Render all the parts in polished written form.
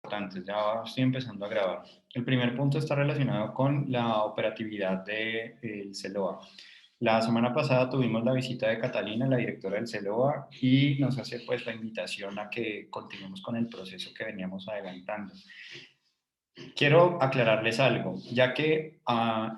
importantes. Ya estoy empezando a grabar. El primer punto está relacionado con la operatividad del CELOA. La semana pasada tuvimos la visita de Catalina, la directora del CELOA, y nos hace pues la invitación a que continuemos con el proceso que veníamos adelantando. Quiero aclararles algo, ya que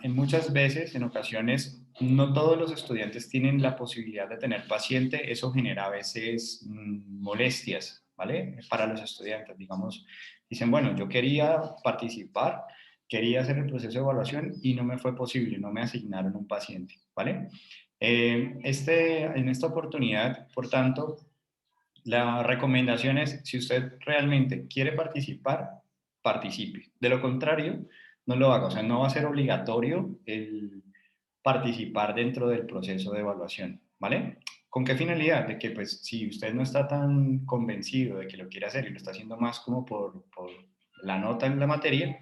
en muchas veces, en ocasiones, no todos los estudiantes tienen la posibilidad de tener paciente. Eso genera a veces molestias, ¿vale? Para los estudiantes, digamos, dicen, bueno, yo quería participar, quería hacer el proceso de evaluación y no me fue posible, no me asignaron un paciente, ¿vale? En esta oportunidad, por tanto, la recomendación es, si usted realmente quiere participar, participe. De lo contrario, no lo haga. O sea, no va a ser obligatorio el participar dentro del proceso de evaluación, ¿vale? ¿Con qué finalidad? De que, pues, si usted no está tan convencido de que lo quiere hacer y lo está haciendo más como por la nota en la materia,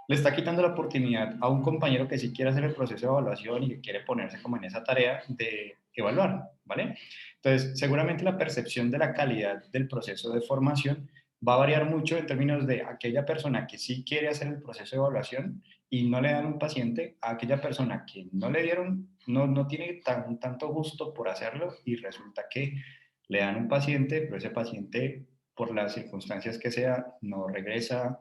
le está quitando la oportunidad a un compañero que sí quiere hacer el proceso de evaluación y que quiere ponerse como en esa tarea de evaluar, ¿vale? Entonces, seguramente la percepción de la calidad del proceso de formación va a variar mucho en términos de aquella persona que sí quiere hacer el proceso de evaluación y no le dan un paciente, a aquella persona que no le dieron, no tiene tanto gusto por hacerlo y resulta que le dan un paciente, pero ese paciente, por las circunstancias que sea, no regresa.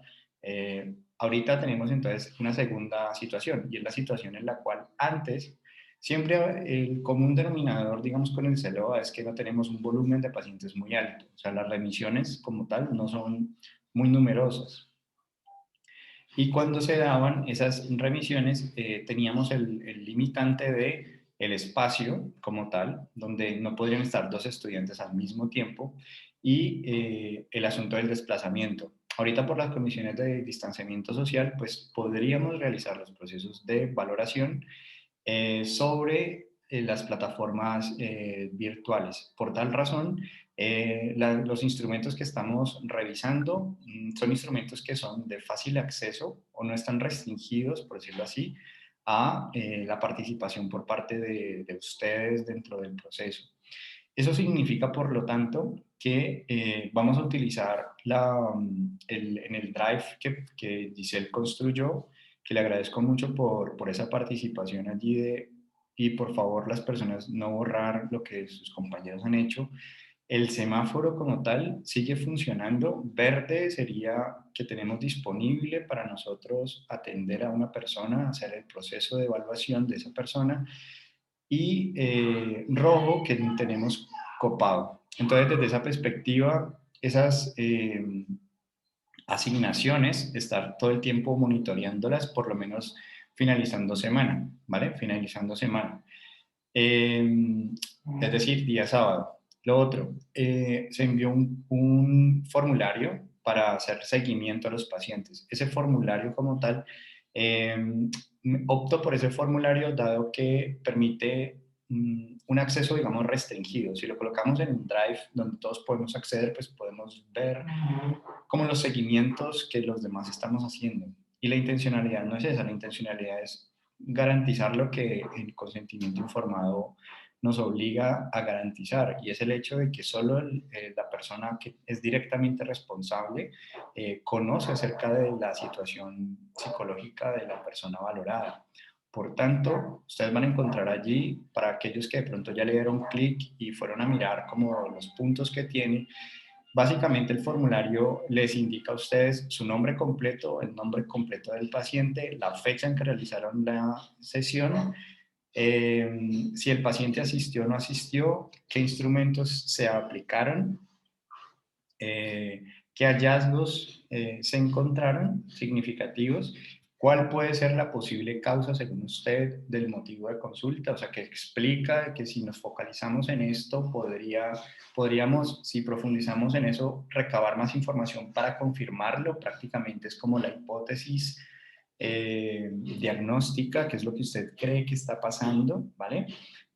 Ahorita tenemos entonces una segunda situación, y es la situación en la cual antes siempre el común denominador, digamos, con el CELOA es que no tenemos un volumen de pacientes muy alto. O sea, las remisiones como tal no son muy numerosas. Y cuando se daban esas remisiones, teníamos el limitante de el espacio como tal, donde no podrían estar dos estudiantes al mismo tiempo, y el asunto del desplazamiento. Ahorita por las condiciones de distanciamiento social, pues podríamos realizar los procesos de valoración sobre las plataformas virtuales. Por tal razón, los instrumentos que estamos revisando son instrumentos que son de fácil acceso o no están restringidos, por decirlo así, a la participación por parte de ustedes dentro del proceso. Eso significa, por lo tanto, que vamos a utilizar en el Drive que Giselle construyó, que le agradezco mucho por esa participación allí y por favor las personas no borrar lo que sus compañeros han hecho. El semáforo como tal sigue funcionando. Verde sería que tenemos disponible para nosotros atender a una persona, hacer el proceso de evaluación de esa persona, y rojo que tenemos copado. Entonces, desde esa perspectiva, esas asignaciones, estar todo el tiempo monitoreándolas, por lo menos finalizando semana, ¿vale? Finalizando semana. Es decir, día sábado. Lo otro, se envió un formulario para hacer seguimiento a los pacientes. Ese formulario como tal, eh, opto por ese formulario dado que permite un acceso, digamos, restringido. Si lo colocamos en un Drive donde todos podemos acceder, pues podemos ver como los seguimientos que los demás estamos haciendo. Y la intencionalidad no es esa, la intencionalidad es garantizar lo que el consentimiento informado nos obliga a garantizar, y es el hecho de que solo la persona que es directamente responsable conoce acerca de la situación psicológica de la persona valorada. Por tanto, ustedes van a encontrar allí, para aquellos que de pronto ya le dieron clic y fueron a mirar como los puntos que tiene, básicamente el formulario les indica a ustedes su nombre completo, el nombre completo del paciente, la fecha en que realizaron la sesión, si el paciente asistió o no asistió, qué instrumentos se aplicaron, eh, qué hallazgos se encontraron significativos, cuál puede ser la posible causa según usted del motivo de consulta, o sea, que explica que si nos focalizamos en esto, podríamos, si profundizamos en eso, recabar más información para confirmarlo. Prácticamente es como la hipótesis diagnóstica, que es lo que usted cree que está pasando, ¿vale?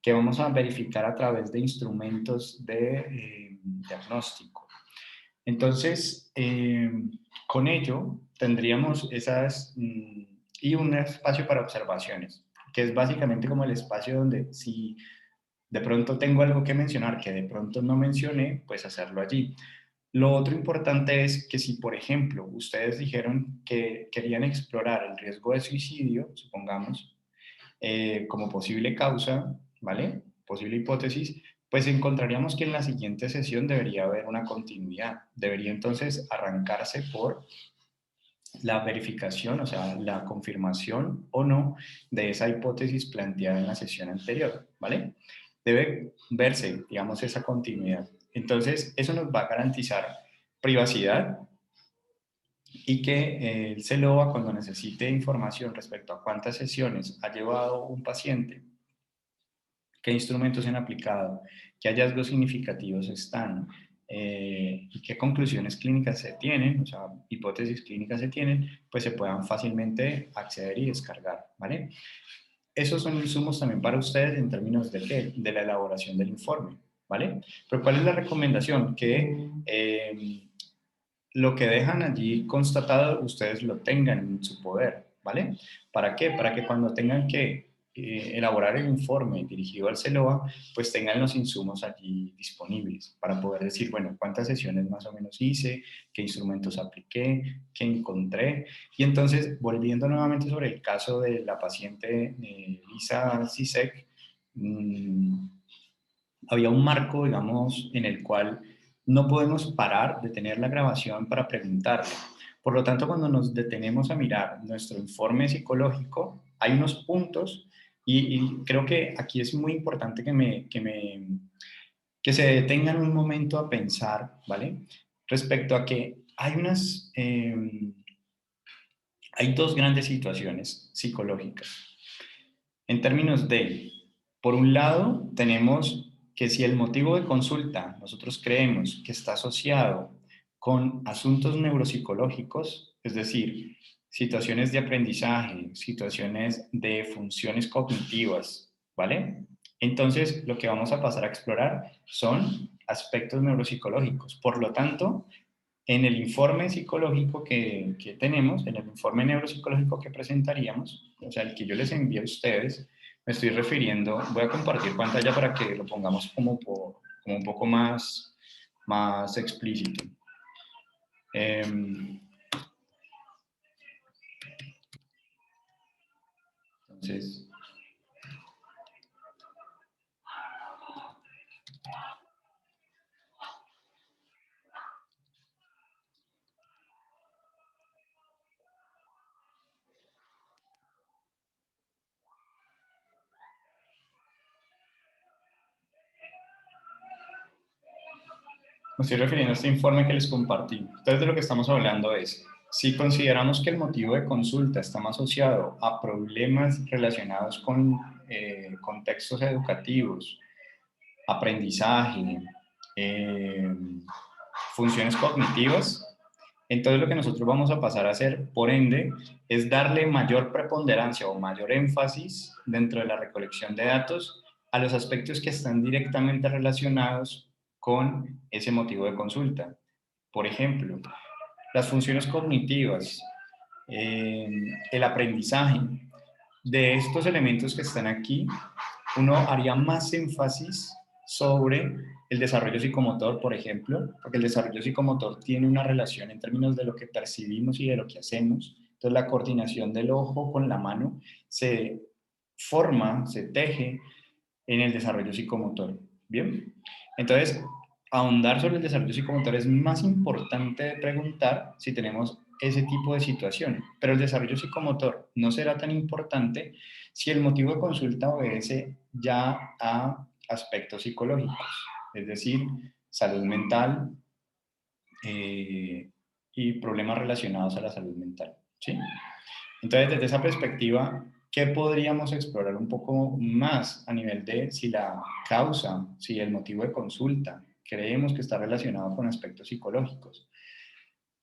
Que vamos a verificar a través de instrumentos de diagnóstico. Entonces, con ello tendríamos y un espacio para observaciones, que es básicamente como el espacio donde si de pronto tengo algo que mencionar que de pronto no mencioné, pues hacerlo allí. Lo otro importante es que si, por ejemplo, ustedes dijeron que querían explorar el riesgo de suicidio, supongamos, como posible causa, ¿vale? Posible hipótesis, pues encontraríamos que en la siguiente sesión debería haber una continuidad. Debería entonces arrancarse por la verificación, o sea, la confirmación o no de esa hipótesis planteada en la sesión anterior, ¿vale? Debe verse, digamos, esa continuidad. Entonces, eso nos va a garantizar privacidad y que el CELOA, cuando necesite información respecto a cuántas sesiones ha llevado un paciente, qué instrumentos se han aplicado, qué hallazgos significativos están y qué conclusiones clínicas se tienen, o sea, hipótesis clínicas se tienen, pues se puedan fácilmente acceder y descargar, ¿vale? Esos son insumos también para ustedes en términos de qué, de la elaboración del informe, ¿vale? Pero ¿cuál es la recomendación? Que lo que dejan allí constatado ustedes lo tengan en su poder, ¿vale? ¿Para qué? Para que cuando tengan que elaborar el informe dirigido al CELOA, pues tengan los insumos allí disponibles para poder decir, bueno, cuántas sesiones más o menos hice, qué instrumentos apliqué, qué encontré. Y entonces, volviendo nuevamente sobre el caso de la paciente Lisa Sisek, había un marco, digamos, en el cual no podemos parar de tener la grabación para preguntarle. Por lo tanto, cuando nos detenemos a mirar nuestro informe psicológico, hay unos puntos y creo que aquí es muy importante que se detengan un momento a pensar, ¿vale? Respecto a que hay dos grandes situaciones psicológicas. En términos de, por un lado, tenemos que si el motivo de consulta nosotros creemos que está asociado con asuntos neuropsicológicos, es decir, situaciones de aprendizaje, situaciones de funciones cognitivas, ¿vale? Entonces, lo que vamos a pasar a explorar son aspectos neuropsicológicos. Por lo tanto, en el informe psicológico que tenemos, en el informe neuropsicológico que presentaríamos, o sea, el que yo les envío a ustedes, me estoy refiriendo, voy a compartir pantalla para que lo pongamos como un poco más explícito. Entonces, me estoy refiriendo a este informe que les compartí. Entonces, de lo que estamos hablando es, si consideramos que el motivo de consulta está más asociado a problemas relacionados con contextos educativos, aprendizaje, eh, funciones cognitivas, entonces lo que nosotros vamos a pasar a hacer, por ende, es darle mayor preponderancia o mayor énfasis dentro de la recolección de datos a los aspectos que están directamente relacionados con ese motivo de consulta. Por ejemplo, las funciones cognitivas, el aprendizaje. De estos elementos que están aquí, uno haría más énfasis sobre el desarrollo psicomotor, por ejemplo, porque el desarrollo psicomotor tiene una relación en términos de lo que percibimos y de lo que hacemos. Entonces, la coordinación del ojo con la mano se forma, se teje en el desarrollo psicomotor. Bien, entonces, ahondar sobre el desarrollo psicomotor es más importante de preguntar si tenemos ese tipo de situación, pero el desarrollo psicomotor no será tan importante si el motivo de consulta obedece ya a aspectos psicológicos, es decir, salud mental y problemas relacionados a la salud mental, ¿sí? Entonces, desde esa perspectiva, ¿qué podríamos explorar un poco más a nivel de si la causa, si el motivo de consulta creemos que está relacionado con aspectos psicológicos?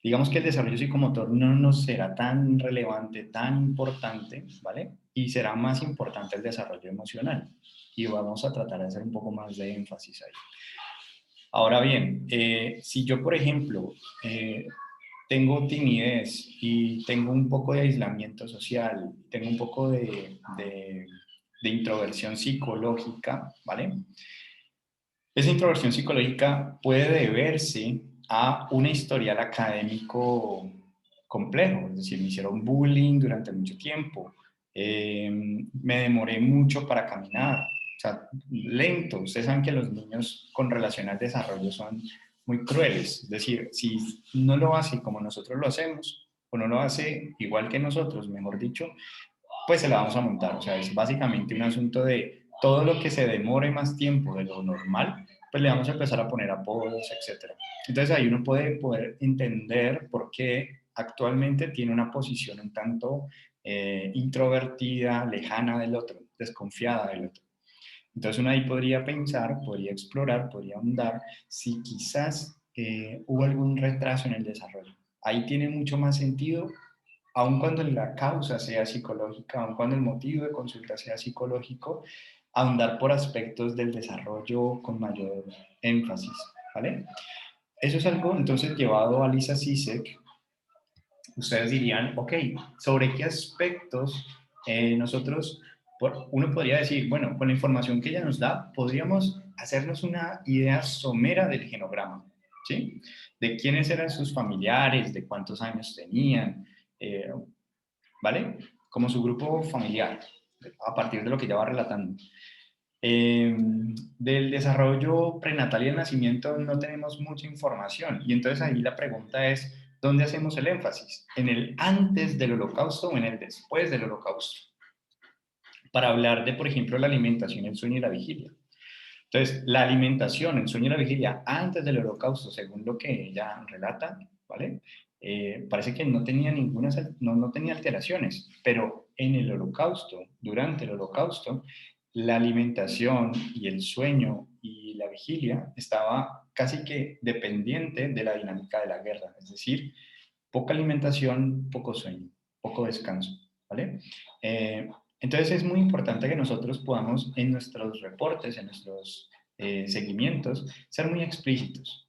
Digamos que el desarrollo psicomotor no nos será tan relevante, tan importante, ¿vale? Y será más importante el desarrollo emocional. Y vamos a tratar de hacer un poco más de énfasis ahí. Ahora bien, si yo, por ejemplo, tengo timidez y tengo un poco de aislamiento social, tengo un poco de introversión psicológica, ¿vale? Esa introversión psicológica puede deberse a un historial académico complejo, es decir, me hicieron bullying durante mucho tiempo, me demoré mucho para caminar, o sea, lento. Ustedes saben que los niños con relación al desarrollo son muy crueles, es decir, si no lo hace como nosotros lo hacemos, o no lo hace igual que nosotros, mejor dicho, pues se la vamos a montar. O sea, es básicamente un asunto de todo lo que se demore más tiempo de lo normal, pues le vamos a empezar a poner apodos, etcétera. Entonces ahí uno puede poder entender por qué actualmente tiene una posición un tanto introvertida, lejana del otro, desconfiada del otro. Entonces uno ahí podría pensar, podría explorar, podría ahondar si quizás hubo algún retraso en el desarrollo. Ahí tiene mucho más sentido, aun cuando la causa sea psicológica, aun cuando el motivo de consulta sea psicológico, ahondar por aspectos del desarrollo con mayor énfasis, ¿vale? Eso es algo, entonces, llevado a Lisa Sisek. Ustedes dirían, ok, ¿sobre qué aspectos nosotros, uno podría decir, bueno, con la información que ella nos da, podríamos hacernos una idea somera del genograma, ¿sí? De quiénes eran sus familiares, de cuántos años tenían, eh, ¿vale? Como su grupo familiar, a partir de lo que ya va relatando. Del desarrollo prenatal y el nacimiento no tenemos mucha información, y entonces ahí la pregunta es, ¿dónde hacemos el énfasis? ¿En el antes del holocausto o en el después del holocausto? Para hablar de, por ejemplo, la alimentación, el sueño y la vigilia. Entonces, la alimentación, el sueño y la vigilia antes del holocausto, según lo que ella relata, ¿vale? Parece que no tenía ninguna, no tenía alteraciones, pero en el holocausto, durante el holocausto, la alimentación y el sueño y la vigilia estaba casi que dependiente de la dinámica de la guerra, es decir, poca alimentación, poco sueño, poco descanso, ¿vale? Entonces es muy importante que nosotros podamos en nuestros reportes, en nuestros seguimientos, ser muy explícitos,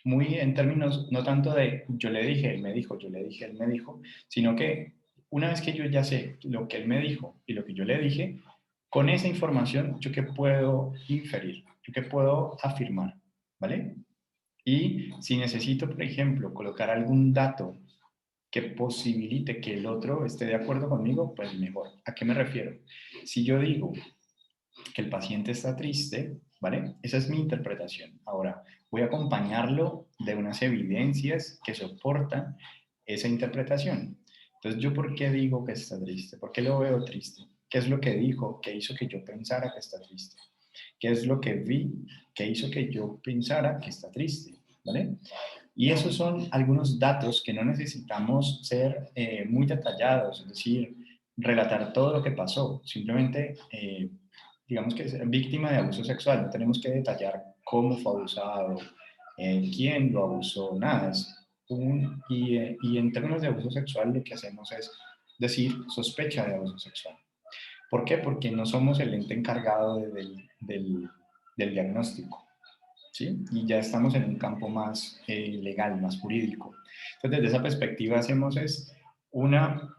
muy en términos no tanto de yo le dije, él me dijo, yo le dije, él me dijo, sino que una vez que yo ya sé lo que él me dijo y lo que yo le dije, con esa información, ¿yo qué puedo inferir? ¿Yo qué puedo afirmar? ¿Vale? Y si necesito, por ejemplo, colocar algún dato que posibilite que el otro esté de acuerdo conmigo, pues mejor. ¿A qué me refiero? Si yo digo que el paciente está triste, ¿vale? Esa es mi interpretación. Ahora, voy a acompañarlo de unas evidencias que soportan esa interpretación. Entonces, ¿yo por qué digo que está triste? ¿Por qué lo veo triste? ¿Qué es lo que dijo que hizo que yo pensara que está triste? ¿Qué es lo que vi que hizo que yo pensara que está triste? ¿Vale? Y esos son algunos datos que no necesitamos ser muy detallados, es decir, relatar todo lo que pasó, simplemente, digamos que es víctima de abuso sexual, no tenemos que detallar cómo fue abusado, quién lo abusó, nada. Y en términos de abuso sexual lo que hacemos es decir sospecha de abuso sexual. ¿Por qué? Porque no somos el ente encargado del diagnóstico. ¿Sí? Y ya estamos en un campo más legal, más jurídico. Entonces, desde esa perspectiva hacemos es una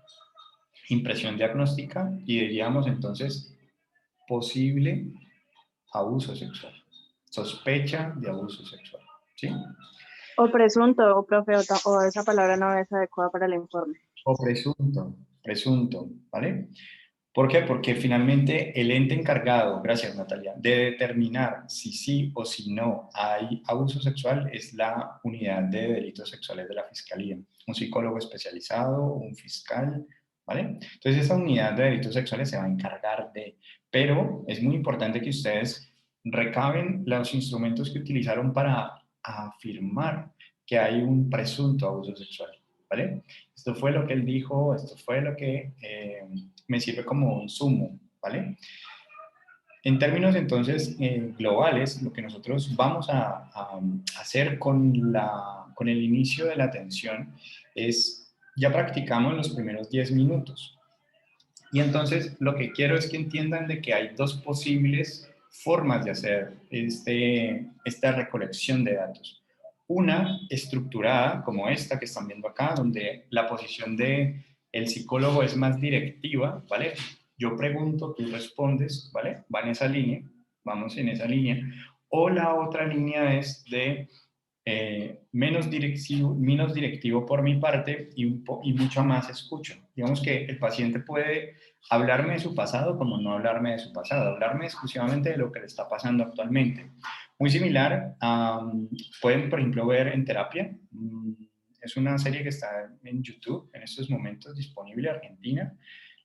impresión diagnóstica y diríamos entonces posible abuso sexual, sospecha de abuso sexual, ¿sí? O presunto, o profe, o esa palabra no es adecuada para el informe. O presunto, ¿vale? ¿Por qué? Porque finalmente el ente encargado, gracias Natalia, de determinar si sí o si no hay abuso sexual es la unidad de delitos sexuales de la Fiscalía, un psicólogo especializado, un fiscal, ¿vale? Entonces esa unidad de delitos sexuales se va a encargar de, pero es muy importante que ustedes recaben los instrumentos que utilizaron para afirmar que hay un presunto abuso sexual, ¿vale? Esto fue lo que él dijo, esto fue lo que me sirve como un sumo, ¿vale? En términos entonces globales, lo que nosotros vamos a hacer con el inicio de la atención es, ya practicamos los primeros 10 minutos. Y entonces lo que quiero es que entiendan de que hay dos posibles formas de hacer esta recolección de datos. Una estructurada, como esta que están viendo acá, donde la posición de el psicólogo es más directiva, ¿vale? Yo pregunto, tú respondes, ¿vale? Va en esa línea, vamos en esa línea. O la otra línea es de menos directivo por mi parte y mucho más escucho. Digamos que el paciente puede hablarme de su pasado como no hablarme de su pasado, hablarme exclusivamente de lo que le está pasando actualmente. Muy similar, pueden, por ejemplo, ver en terapia. Es una serie que está en YouTube en estos momentos disponible, Argentina.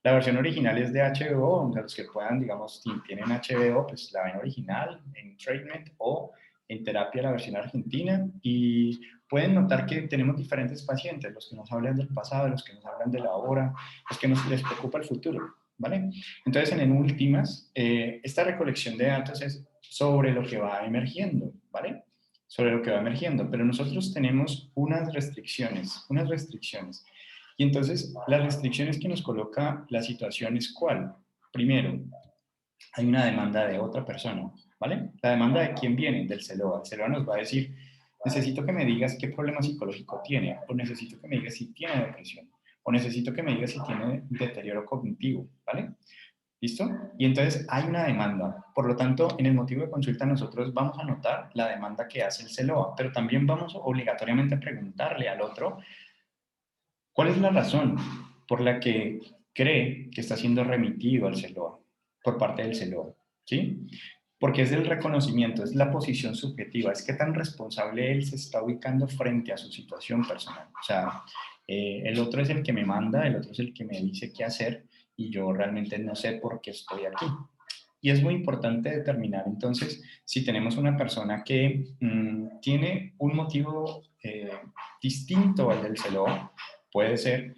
La versión original es de HBO, donde los que puedan, digamos, si tienen HBO, pues la ven original en Treatment o en terapia la versión argentina, y pueden notar que tenemos diferentes pacientes, los que nos hablan del pasado, los que nos hablan de la hora, los que les preocupa el futuro, ¿vale? Entonces, en últimas, esta recolección de datos es sobre lo que va emergiendo, ¿vale? Sobre lo que va emergiendo, pero nosotros tenemos unas restricciones. Y entonces, las restricciones que nos coloca la situación es ¿cuál? Primero, hay una demanda de otra persona, ¿vale? La demanda de quién viene, del CELOA. El CELOA nos va a decir, necesito que me digas qué problema psicológico tiene, o necesito que me digas si tiene depresión, o necesito que me digas si tiene deterioro cognitivo, ¿vale? ¿Listo? Y entonces hay una demanda. Por lo tanto, en el motivo de consulta nosotros vamos a anotar la demanda que hace el CELOA, pero también vamos obligatoriamente a preguntarle al otro cuál es la razón por la que cree que está siendo remitido al CELOA, por parte del CELOA, ¿sí? Porque es el reconocimiento, es la posición subjetiva, es qué tan responsable él se está ubicando frente a su situación personal. O sea, el otro es el que me manda, el otro es el que me dice qué hacer y yo realmente no sé por qué estoy aquí. Y es muy importante determinar entonces si tenemos una persona que tiene un motivo distinto al del CELOA, puede ser,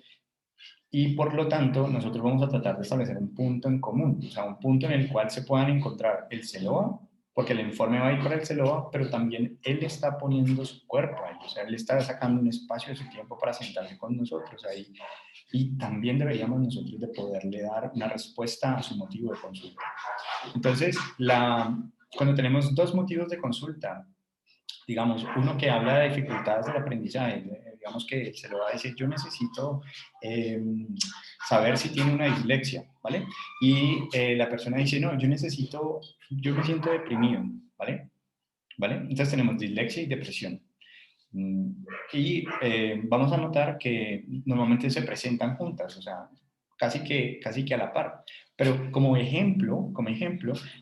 y por lo tanto nosotros vamos a tratar de establecer un punto en común, o sea, un punto en el cual se puedan encontrar el CELOA, porque el informe va a ir para el CELOA, pero también él está poniendo su cuerpo ahí, o sea, él está sacando un espacio de su tiempo para sentarse con nosotros ahí, y también deberíamos nosotros de poderle dar una respuesta a su motivo de consulta. Entonces, cuando tenemos dos motivos de consulta, digamos, uno que habla de dificultades del aprendizaje, digamos que se lo va a decir, yo necesito saber si tiene una dislexia, ¿vale? Y la persona dice, no, yo me siento deprimido, ¿vale? ¿Vale? Entonces tenemos dislexia y depresión. Y vamos a notar que normalmente se presentan juntas, o sea, casi que a la par. Pero como ejemplo,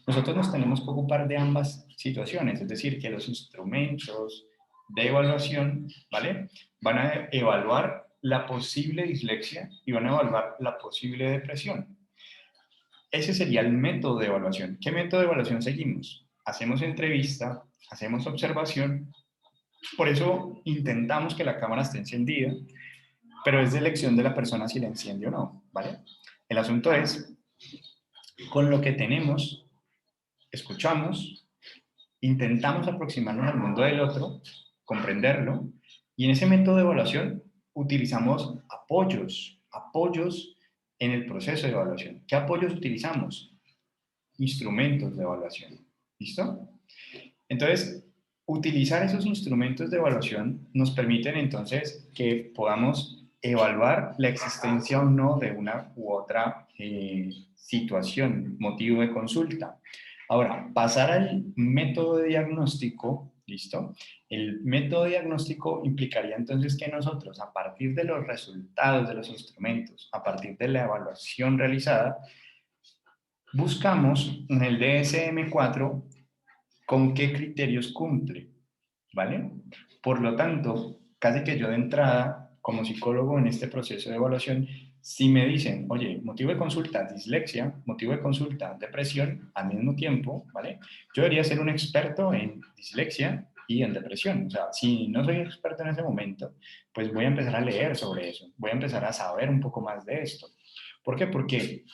nosotros nos tenemos que ocupar de ambas situaciones, es decir, que los instrumentos de evaluación, ¿vale? Van a evaluar la posible dislexia y van a evaluar la posible depresión. Ese sería el método de evaluación. ¿Qué método de evaluación seguimos? Hacemos entrevista, hacemos observación. Por eso intentamos que la cámara esté encendida, pero es de elección de la persona si la enciende o no, ¿vale? El asunto es, con lo que tenemos, escuchamos, intentamos aproximarnos al mundo del otro, comprenderlo, y en ese método de evaluación utilizamos apoyos en el proceso de evaluación. ¿Qué apoyos utilizamos? Instrumentos de evaluación. ¿Listo? Entonces, utilizar esos instrumentos de evaluación nos permiten entonces que podamos evaluar la existencia o no de una u otra situación, motivo de consulta. Ahora, pasar al método de diagnóstico, ¿listo? El método diagnóstico implicaría entonces que nosotros, a partir de los resultados de los instrumentos, a partir de la evaluación realizada, buscamos en el DSM-4 con qué criterios cumple, ¿vale? Por lo tanto, casi que yo de entrada, como psicólogo en este proceso de evaluación, si me dicen, oye, motivo de consulta, dislexia, motivo de consulta, depresión, al mismo tiempo, ¿vale? Yo debería ser un experto en dislexia y en depresión. O sea, si no soy experto en ese momento, pues voy a empezar a leer sobre eso, voy a empezar a saber un poco más de esto. ¿Por qué? Porque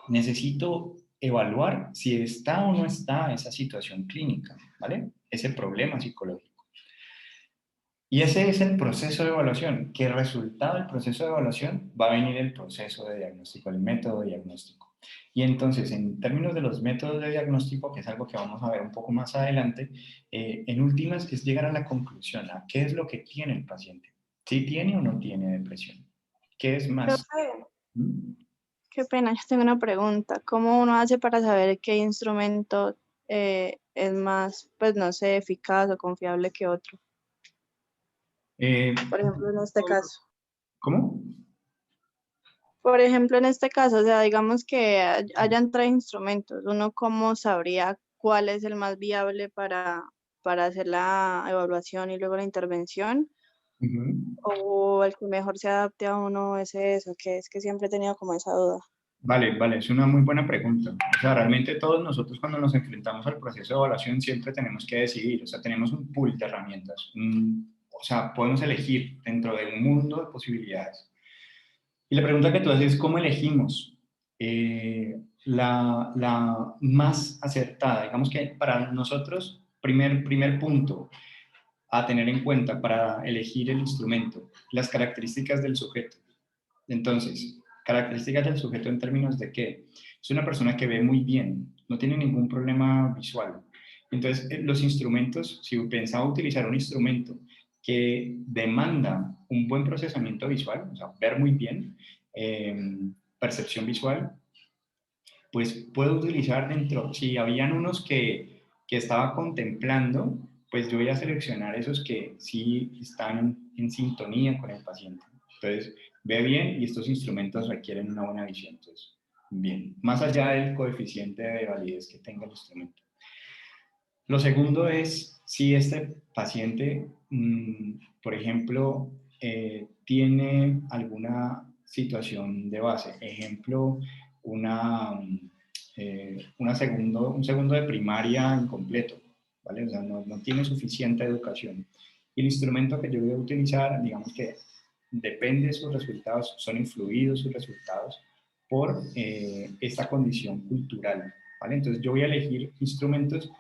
necesito evaluar si está o no está esa situación clínica, ¿vale? Ese problema psicológico. Y ese es el proceso de evaluación, que resultado del proceso de evaluación va a venir el proceso de diagnóstico, el método de diagnóstico. Y entonces, en términos de los métodos de diagnóstico, que es algo que vamos a ver un poco más adelante, en últimas es llegar a la conclusión, a qué es lo que tiene el paciente, si tiene o no tiene depresión, qué es más. Profe, ¿Mm? qué pena, yo tengo una pregunta. ¿Cómo uno hace para saber qué instrumento es más, pues no sé, eficaz o confiable que otro? Por ejemplo, en este caso. ¿Cómo? Por ejemplo, en este caso, o sea, digamos que hayan tres instrumentos, ¿uno cómo sabría cuál es el más viable para hacer la evaluación y luego la intervención? Ujú. ¿O el que mejor se adapte a uno es eso? Que es que siempre he tenido como esa duda. Vale, vale, es una muy buena pregunta. O sea, realmente todos nosotros cuando nos enfrentamos al proceso de evaluación siempre tenemos que decidir, o sea, tenemos un pool de herramientas, o sea, podemos elegir dentro de un mundo de posibilidades. Y la pregunta que tú haces es, ¿cómo elegimos? La más acertada, digamos que para nosotros, primer punto a tener en cuenta para elegir el instrumento, las características del sujeto. Entonces, características del sujeto en términos de que es una persona que ve muy bien, no tiene ningún problema visual. Entonces, los instrumentos, si pensaba utilizar un instrumento que demanda un buen procesamiento visual, o sea, ver muy bien, eh, percepción visual, pues puedo utilizar dentro, si habían unos que estaba contemplando, pues yo voy a seleccionar esos que sí están en sintonía con el paciente. Entonces, ve bien y estos instrumentos requieren una buena visión. Entonces, bien, más allá del coeficiente de validez que tenga el instrumento. Lo segundo es si este paciente, por ejemplo, tiene alguna situación de base. Ejemplo, un segundo de primaria incompleto, ¿vale? O sea, no tiene suficiente educación. Y el instrumento que yo voy a utilizar, digamos que depende de sus resultados, son influidos sus resultados por esta condición cultural, ¿vale? Entonces yo voy a elegir instrumentos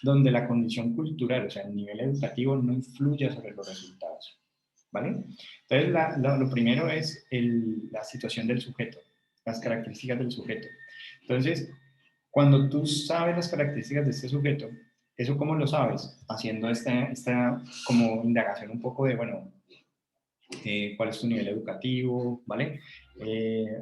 donde la condición cultural, o sea, el nivel educativo no influya sobre los resultados, ¿vale? Entonces, lo primero es la situación del sujeto, las características del sujeto. Entonces, cuando tú sabes las características de este sujeto, ¿eso cómo lo sabes? Haciendo esta como indagación un poco de, bueno, cuál es tu nivel educativo, ¿vale?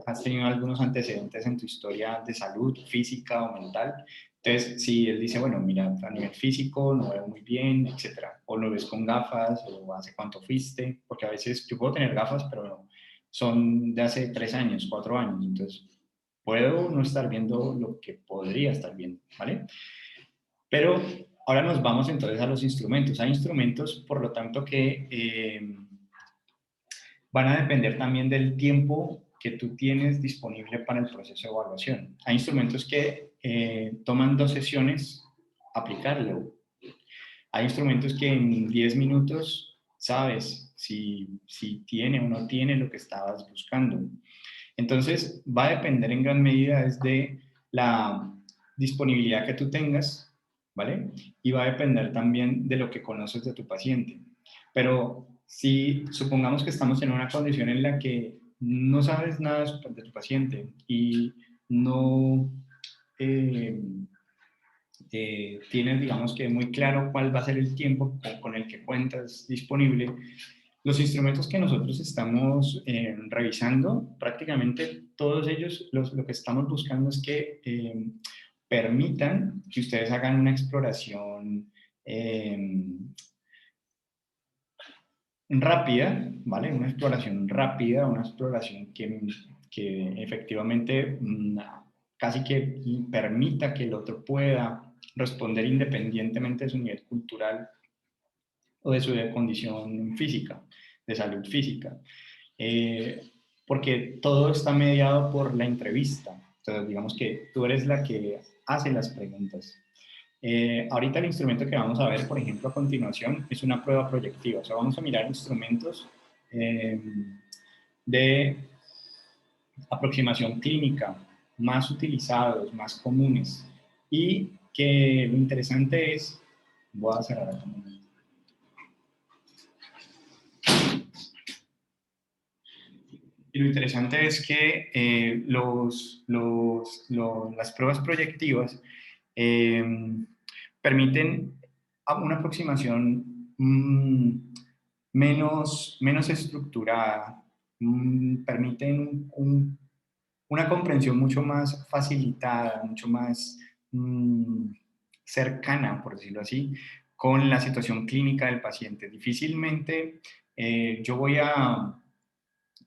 ¿Has tenido algunos antecedentes en tu historia de salud física o mental? Entonces, si él dice, bueno, mira, a nivel físico no veo muy bien, etcétera, o lo ves con gafas, o hace cuánto fuiste, porque a veces yo puedo tener gafas, pero no, son de hace 3 años, 4 años, entonces puedo no estar viendo lo que podría estar viendo, ¿vale? Pero ahora nos vamos entonces a los instrumentos. Hay instrumentos, por lo tanto, que van a depender también del tiempo que tú tienes disponible para el proceso de evaluación. Hay instrumentos que toman 2 sesiones aplicarlo. Hay instrumentos que en 10 minutos sabes si tiene o no tiene lo que estabas buscando. Entonces, va a depender en gran medida desde la disponibilidad que tú tengas, ¿vale? Y va a depender también de lo que conoces de tu paciente. Pero si supongamos que estamos en una condición en la que no sabes nada de tu paciente y no eh, tienes, digamos que muy claro cuál va a ser el tiempo con el que cuentas disponible, los instrumentos que nosotros estamos revisando, prácticamente todos ellos, lo que estamos buscando es que permitan que ustedes hagan una exploración rápida, ¿vale? Una exploración rápida, una exploración que efectivamente casi que permita que el otro pueda responder independientemente de su nivel cultural o de su condición física, de salud física. Eh, Porque todo está mediado por la entrevista. Entonces, digamos que tú eres la que hace las preguntas. Ahorita el instrumento que vamos a ver, por ejemplo, a continuación, es una prueba proyectiva. O sea, vamos a mirar instrumentos eh, de aproximación clínica más utilizados, más comunes. Y que lo interesante es, voy a cerrar acá un momento. Y lo interesante es que las pruebas proyectivas eh, permiten una aproximación menos estructurada, permiten una comprensión mucho más facilitada, mucho más mmm, cercana, por decirlo así, con la situación clínica del paciente. Difícilmente yo voy a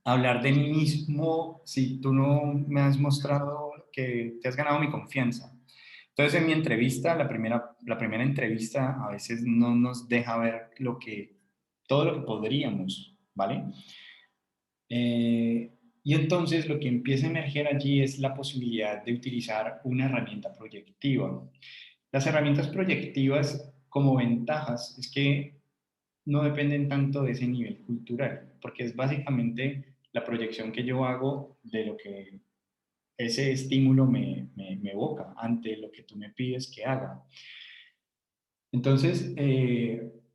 hablar de mí mismo si tú no me has mostrado que te has ganado mi confianza? Entonces, en mi entrevista, la primera entrevista a veces no nos deja ver todo lo que podríamos, ¿vale? Y entonces lo que empieza a emerger allí es la posibilidad de utilizar una herramienta proyectiva. Las herramientas proyectivas como ventajas es que no dependen tanto de ese nivel cultural, porque es básicamente la proyección que yo hago de lo que ese estímulo me evoca ante lo que tú me pides que haga. Entonces,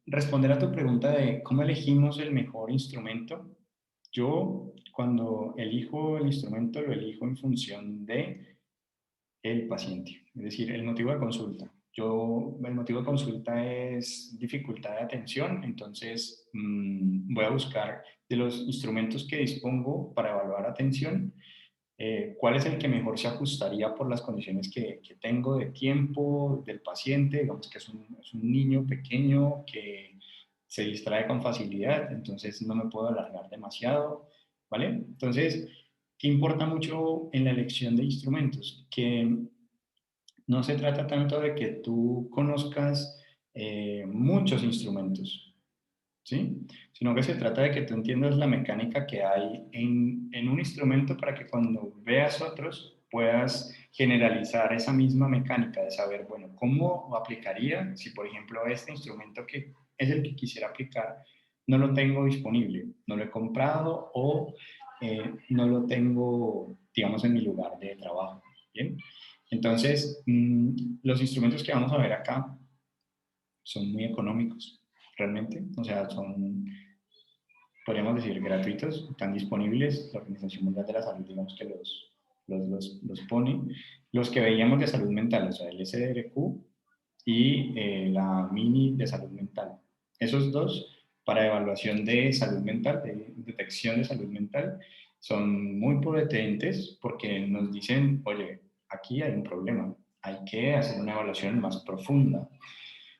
responder a tu pregunta de cómo elegimos el mejor instrumento, yo cuando elijo el instrumento lo elijo en función de el paciente, es decir, el motivo de consulta. El motivo de consulta es dificultad de atención, entonces voy a buscar de los instrumentos que dispongo para evaluar atención, cuál es el que mejor se ajustaría por las condiciones que tengo de tiempo del paciente, digamos que es un niño pequeño que se distrae con facilidad, entonces no me puedo alargar demasiado, ¿vale? Entonces, ¿qué importa mucho en la elección de instrumentos? Que no se trata tanto de que tú conozcas muchos instrumentos, ¿sí? Sino que se trata de que tú entiendas la mecánica que hay en un instrumento para que cuando veas otros puedas generalizar esa misma mecánica de saber, bueno, ¿cómo aplicaría si, por ejemplo, este instrumento que es el que quisiera aplicar no lo tengo disponible, no lo he comprado o no lo tengo, digamos, en mi lugar de trabajo? ¿Bien? Entonces, los instrumentos que vamos a ver acá son muy económicos, realmente. O sea, podríamos decir, gratuitos, están disponibles. La Organización Mundial de la Salud, digamos que los pone. Los que veíamos de salud mental, o sea, el SDRQ y la Mini de salud mental. Esos dos, para evaluación de salud mental, de detección de salud mental, son muy potentes porque nos dicen, oye, aquí hay un problema, hay que hacer una evaluación más profunda.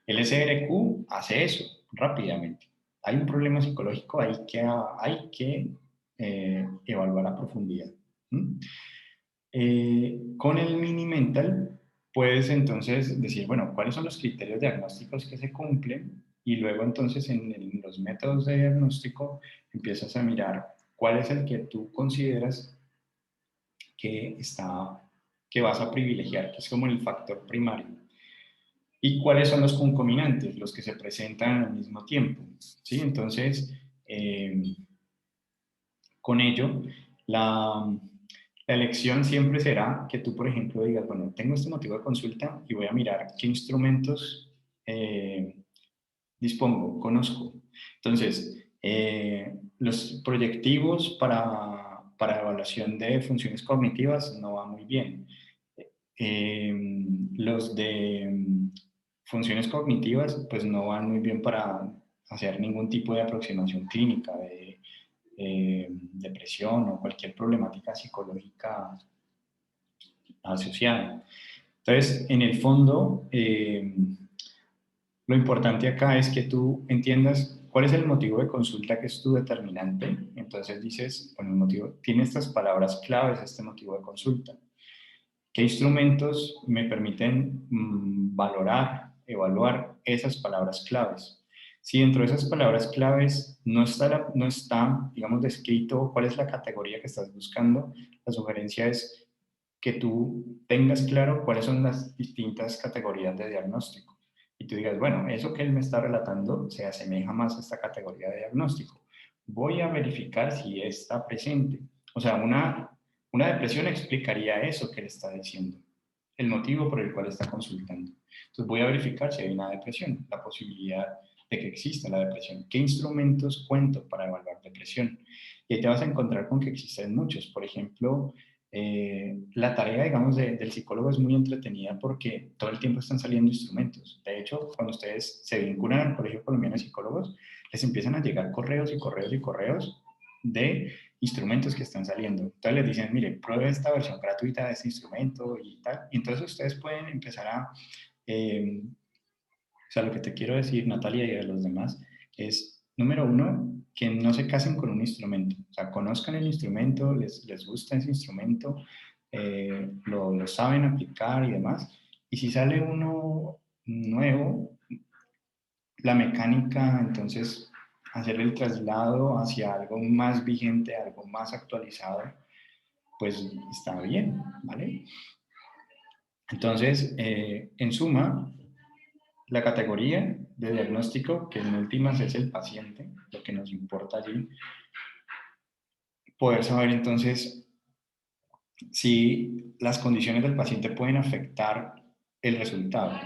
El SRQ hace eso rápidamente. Hay un problema psicológico, hay que evaluar a profundidad. ¿Mm? Con el mini mental puedes entonces decir, bueno, ¿cuáles son los criterios diagnósticos que se cumplen? Y luego entonces en los métodos de diagnóstico empiezas a mirar cuál es el que tú consideras que, que vas a privilegiar, que es como el factor primario. ¿Y cuáles son los concomitantes? Los que se presentan al mismo tiempo, ¿sí? Entonces, con ello, la elección siempre será que tú, por ejemplo, digas, bueno, tengo este motivo de consulta y voy a mirar qué instrumentos dispongo, conozco. Entonces, los proyectivos para evaluación de funciones cognitivas no va muy bien. Los de funciones cognitivas pues no van muy bien para hacer ningún tipo de aproximación clínica de depresión o cualquier problemática psicológica asociada. Entonces, en el fondo, lo importante acá es que tú entiendas cuál es el motivo de consulta que es tu determinante. Entonces dices, bueno, el motivo tiene estas palabras claves, este motivo de consulta. ¿Qué instrumentos me permiten valorar, evaluar esas palabras claves? Si dentro de esas palabras claves no está, digamos, descrito cuál es la categoría que estás buscando, la sugerencia es que tú tengas claro cuáles son las distintas categorías de diagnóstico. Y tú digas, bueno, eso que él me está relatando se asemeja más a esta categoría de diagnóstico. Voy a verificar si está presente. O sea, una depresión explicaría eso que le está diciendo, el motivo por el cual está consultando. Entonces voy a verificar si hay una depresión, la posibilidad de que exista la depresión. ¿Qué instrumentos cuento para evaluar depresión? Y ahí te vas a encontrar con que existen muchos. Por ejemplo, la tarea, digamos, del psicólogo es muy entretenida porque todo el tiempo están saliendo instrumentos. De hecho, cuando ustedes se vinculan al Colegio Colombiano de Psicólogos, les empiezan a llegar correos y correos y correos de instrumentos que están saliendo. Entonces les dicen, mire, pruebe esta versión gratuita de este instrumento y tal. Y entonces ustedes pueden empezar o sea, lo que te quiero decir, Natalia, y a los demás, es, número uno, que no se casen con un instrumento, o sea, conozcan el instrumento, les gusta ese instrumento, lo saben aplicar y demás, y si sale uno nuevo, la mecánica, entonces hacer el traslado hacia algo más vigente, algo más actualizado, pues está bien, ¿vale? Entonces, en suma, la categoría de diagnóstico, que en últimas es el paciente, lo que nos importa allí, poder saber entonces si las condiciones del paciente pueden afectar el resultado.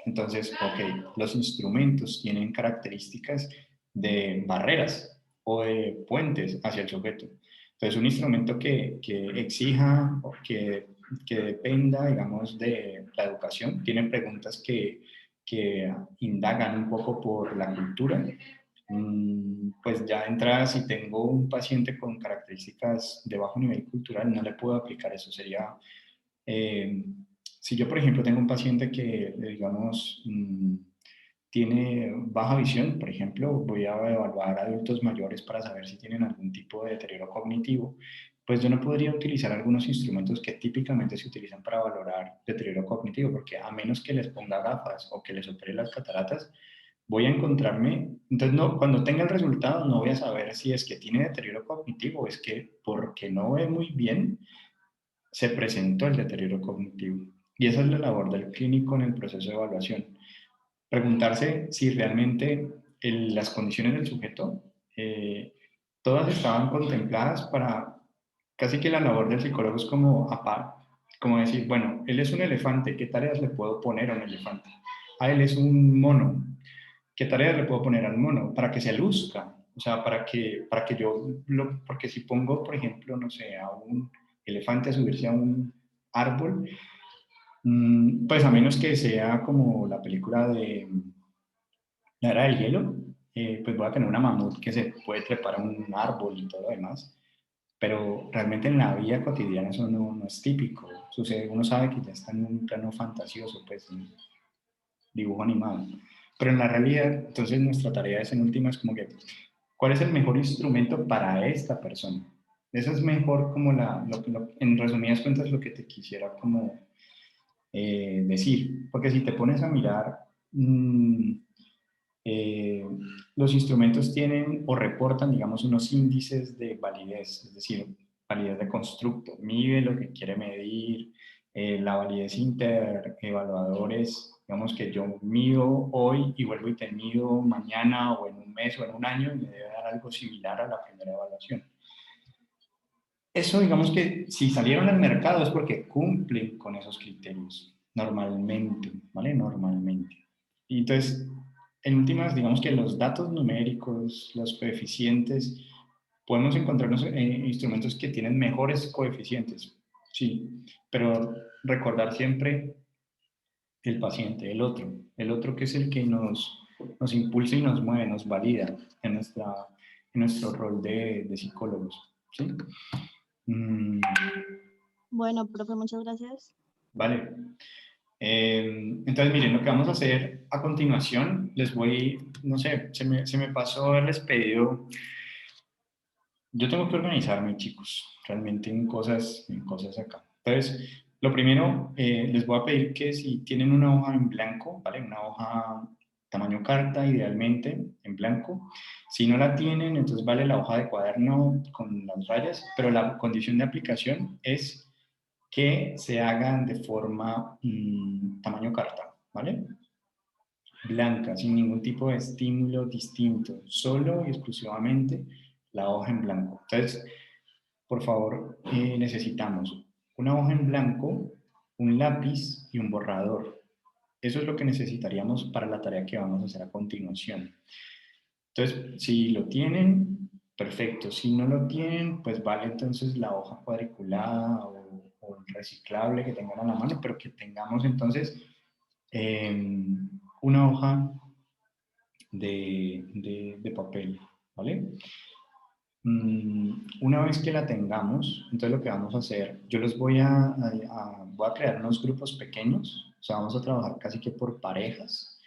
Entonces, ok, los instrumentos tienen características de barreras o de puentes hacia el sujeto. Entonces, un instrumento que exija o que dependa, digamos, de la educación, tiene preguntas que indagan un poco por la cultura. Pues ya de entrada, si tengo un paciente con características de bajo nivel cultural, no le puedo aplicar eso. Sería, si yo, por ejemplo, tengo un paciente que, digamos, tiene baja visión, por ejemplo, voy a evaluar a adultos mayores para saber si tienen algún tipo de deterioro cognitivo, pues yo no podría utilizar algunos instrumentos que típicamente se utilizan para valorar deterioro cognitivo, porque a menos que les ponga gafas o que les opere las cataratas, voy a encontrarme, entonces no, cuando tenga el resultado no voy a saber si es que tiene deterioro cognitivo o es que porque no ve muy bien se presentó el deterioro cognitivo. Y esa es la labor del clínico en el proceso de evaluación. Preguntarse si realmente las condiciones del sujeto todas estaban contempladas para, casi que la labor del psicólogo es como decir, bueno, él es un elefante, ¿qué tareas le puedo poner a un elefante? Ah, él es un mono, ¿qué tareas le puedo poner al mono? Para que se luzca, o sea, para que porque si pongo, por ejemplo, no sé, a un elefante a subirse a un árbol, pues a menos que sea como la película de la era del hielo, pues voy a tener una mamut que se puede trepar a un árbol y todo lo demás, pero realmente en la vida cotidiana eso no es típico. Sucede, uno sabe que ya está en un plano fantasioso, pues un dibujo animado. Pero en la realidad, entonces nuestra tarea es en última es como que, ¿cuál es el mejor instrumento para esta persona? Eso es mejor como en resumidas cuentas lo que te quisiera como decir, porque si te pones a mirar, eh, los instrumentos tienen o reportan, digamos, unos índices de validez, es decir, validez de constructo, mide lo que quiere medir, la validez interevaluadores, digamos que yo mido hoy y vuelvo y te mido mañana o en un mes o en un año y me debe dar algo similar a la primera evaluación. Eso, digamos que si salieron al mercado es porque cumplen con esos criterios, normalmente, ¿vale? Normalmente. Y entonces, en últimas, digamos que los datos numéricos, los coeficientes, podemos encontrarnos instrumentos que tienen mejores coeficientes, sí, pero recordar siempre el paciente, el otro que es el que nos impulsa y nos mueve, nos valida en nuestro rol de psicólogos, ¿sí? Bueno, profe, muchas gracias. Vale. Entonces, miren, lo que vamos a hacer a continuación, no sé, se me pasó haberles pedido, yo tengo que organizarme, chicos, realmente en cosas acá. Entonces, lo primero, les voy a pedir que si tienen una hoja en blanco, ¿vale? Una hoja tamaño carta, idealmente, en blanco. Si no la tienen, entonces vale la hoja de cuaderno con las rayas, pero la condición de aplicación es que se hagan de forma tamaño carta, ¿vale? Blanca, sin ningún tipo de estímulo distinto, solo y exclusivamente la hoja en blanco. Entonces, por favor, necesitamos una hoja en blanco, un lápiz y un borrador. Eso es lo que necesitaríamos para la tarea que vamos a hacer a continuación. Entonces, si lo tienen, perfecto. Si no lo tienen, pues vale entonces la hoja cuadriculada o reciclable que tengan a la mano, pero que tengamos entonces una hoja de papel, ¿vale? Una vez que la tengamos, entonces lo que vamos a hacer, yo los voy a crear unos grupos pequeños, o sea, vamos a trabajar casi que por parejas.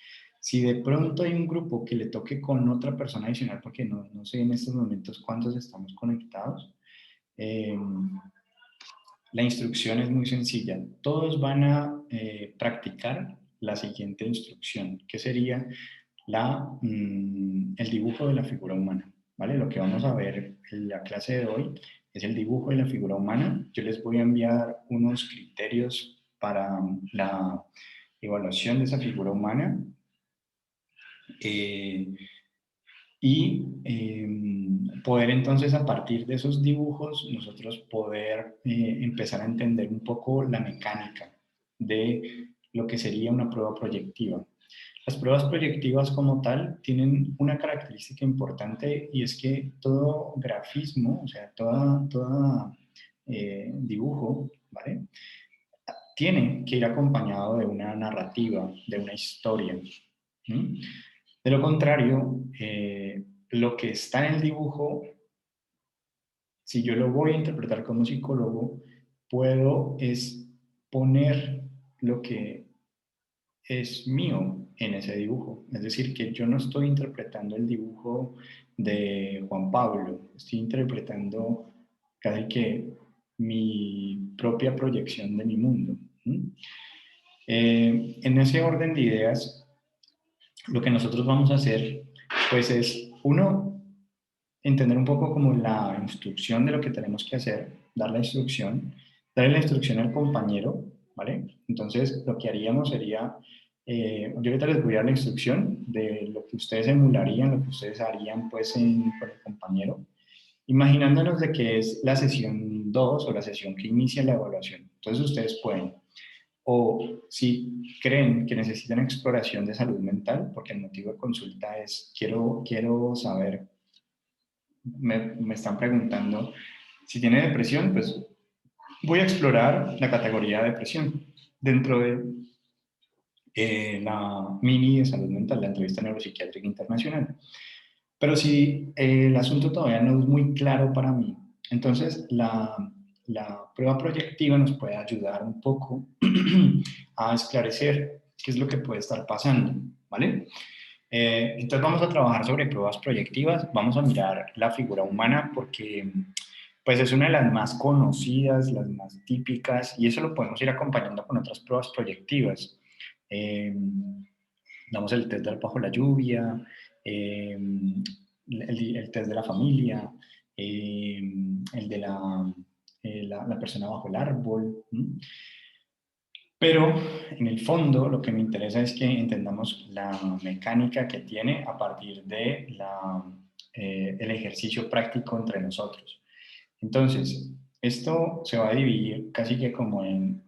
Si de pronto hay un grupo que le toque con otra persona adicional, porque no sé en estos momentos cuántos estamos conectados, eh, la instrucción es muy sencilla. Todos van a practicar la siguiente instrucción, que sería el dibujo de la figura humana. ¿Vale? Lo que vamos a ver en la clase de hoy es el dibujo de la figura humana. Yo les voy a enviar unos criterios para la evaluación de esa figura humana. Poder entonces a partir de esos dibujos nosotros poder empezar a entender un poco la mecánica de lo que sería una prueba proyectiva. Las pruebas proyectivas como tal tienen una característica importante y es que todo grafismo, o sea, toda dibujo, ¿vale? Tiene que ir acompañado de una narrativa, de una historia. ¿Sí? De lo contrario, lo que está en el dibujo, si yo lo voy a interpretar como psicólogo, puedo es poner lo que es mío en ese dibujo. Es decir, que yo no estoy interpretando el dibujo de Juan Pablo, estoy interpretando casi que mi propia proyección de mi mundo. En ese orden de ideas, lo que nosotros vamos a hacer, pues es, uno, entender un poco como la instrucción de lo que tenemos que hacer, dar la instrucción, darle la instrucción al compañero, ¿vale? Entonces, lo que haríamos sería, yo ahorita les voy a dar la instrucción de lo que ustedes emularían, lo que ustedes harían, pues, con el compañero, imaginándonos de que es la sesión 2 o la sesión que inicia la evaluación. Entonces, ustedes pueden o si creen que necesitan exploración de salud mental, porque el motivo de consulta es quiero saber, me están preguntando si tiene depresión, pues voy a explorar la categoría de depresión dentro de la mini de salud mental, la entrevista neuropsiquiátrica internacional. Pero si el asunto todavía no es muy claro para mí, entonces la prueba proyectiva nos puede ayudar un poco a esclarecer qué es lo que puede estar pasando, ¿vale? Entonces vamos a trabajar sobre pruebas proyectivas, vamos a mirar la figura humana porque pues es una de las más conocidas, las más típicas, y eso lo podemos ir acompañando con otras pruebas proyectivas. Damos el test del bajo la lluvia, el test de la familia, el de la persona bajo el árbol. Pero en el fondo lo que me interesa es que entendamos la mecánica que tiene a partir de el ejercicio práctico entre nosotros. Entonces, esto se va a dividir casi que como en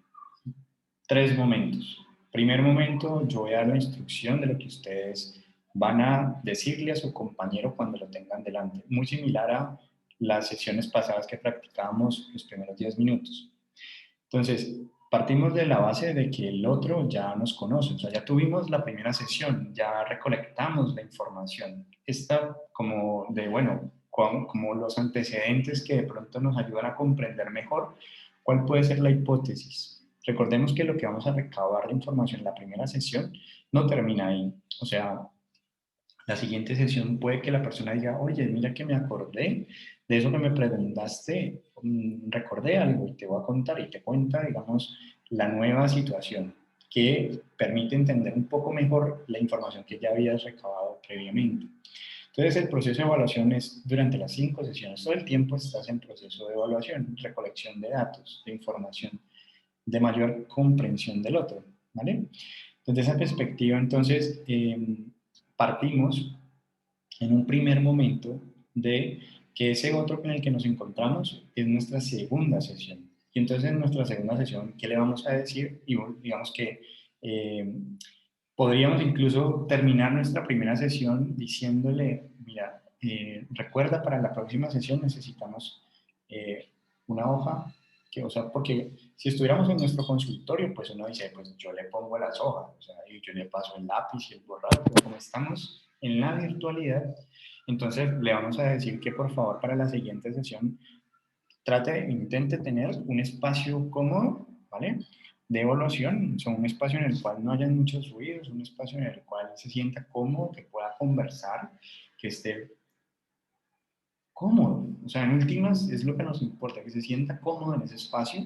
3 momentos. Primer momento, yo voy a dar la instrucción de lo que ustedes van a decirle a su compañero cuando lo tengan delante. Muy similar a las sesiones pasadas que practicábamos los primeros 10 minutos. Entonces, partimos de la base de que el otro ya nos conoce, o sea, ya tuvimos la primera sesión, ya recolectamos la información. Esta como de, bueno, como los antecedentes que de pronto nos ayudan a comprender mejor cuál puede ser la hipótesis. Recordemos que lo que vamos a recabar de información en la primera sesión no termina ahí. O sea, la siguiente sesión puede que la persona diga, oye, mira que me acordé de eso que me preguntaste, recordé algo y te voy a contar y te cuenta, digamos, la nueva situación que permite entender un poco mejor la información que ya habías recabado previamente. Entonces, el proceso de evaluación es durante las 5 sesiones. Todo el tiempo estás en proceso de evaluación, recolección de datos, de información, de mayor comprensión del otro, ¿vale? Desde esa perspectiva, entonces, partimos en un primer momento de que ese otro con el que nos encontramos es nuestra segunda sesión. Y entonces en nuestra segunda sesión, ¿qué le vamos a decir? Y digamos que podríamos incluso terminar nuestra primera sesión diciéndole, mira, recuerda para la próxima sesión necesitamos una hoja, que, o sea, porque si estuviéramos en nuestro consultorio, pues uno dice, pues yo le pongo las hojas, o sea, y yo le paso el lápiz y el borrador, pero como estamos en la virtualidad, entonces le vamos a decir que por favor para la siguiente sesión intente tener un espacio cómodo, ¿vale? de evaluación son un espacio en el cual no hayan muchos ruidos, un espacio en el cual se sienta cómodo, que pueda conversar, que esté cómodo. O sea, en últimas es lo que nos importa, que se sienta cómodo en ese espacio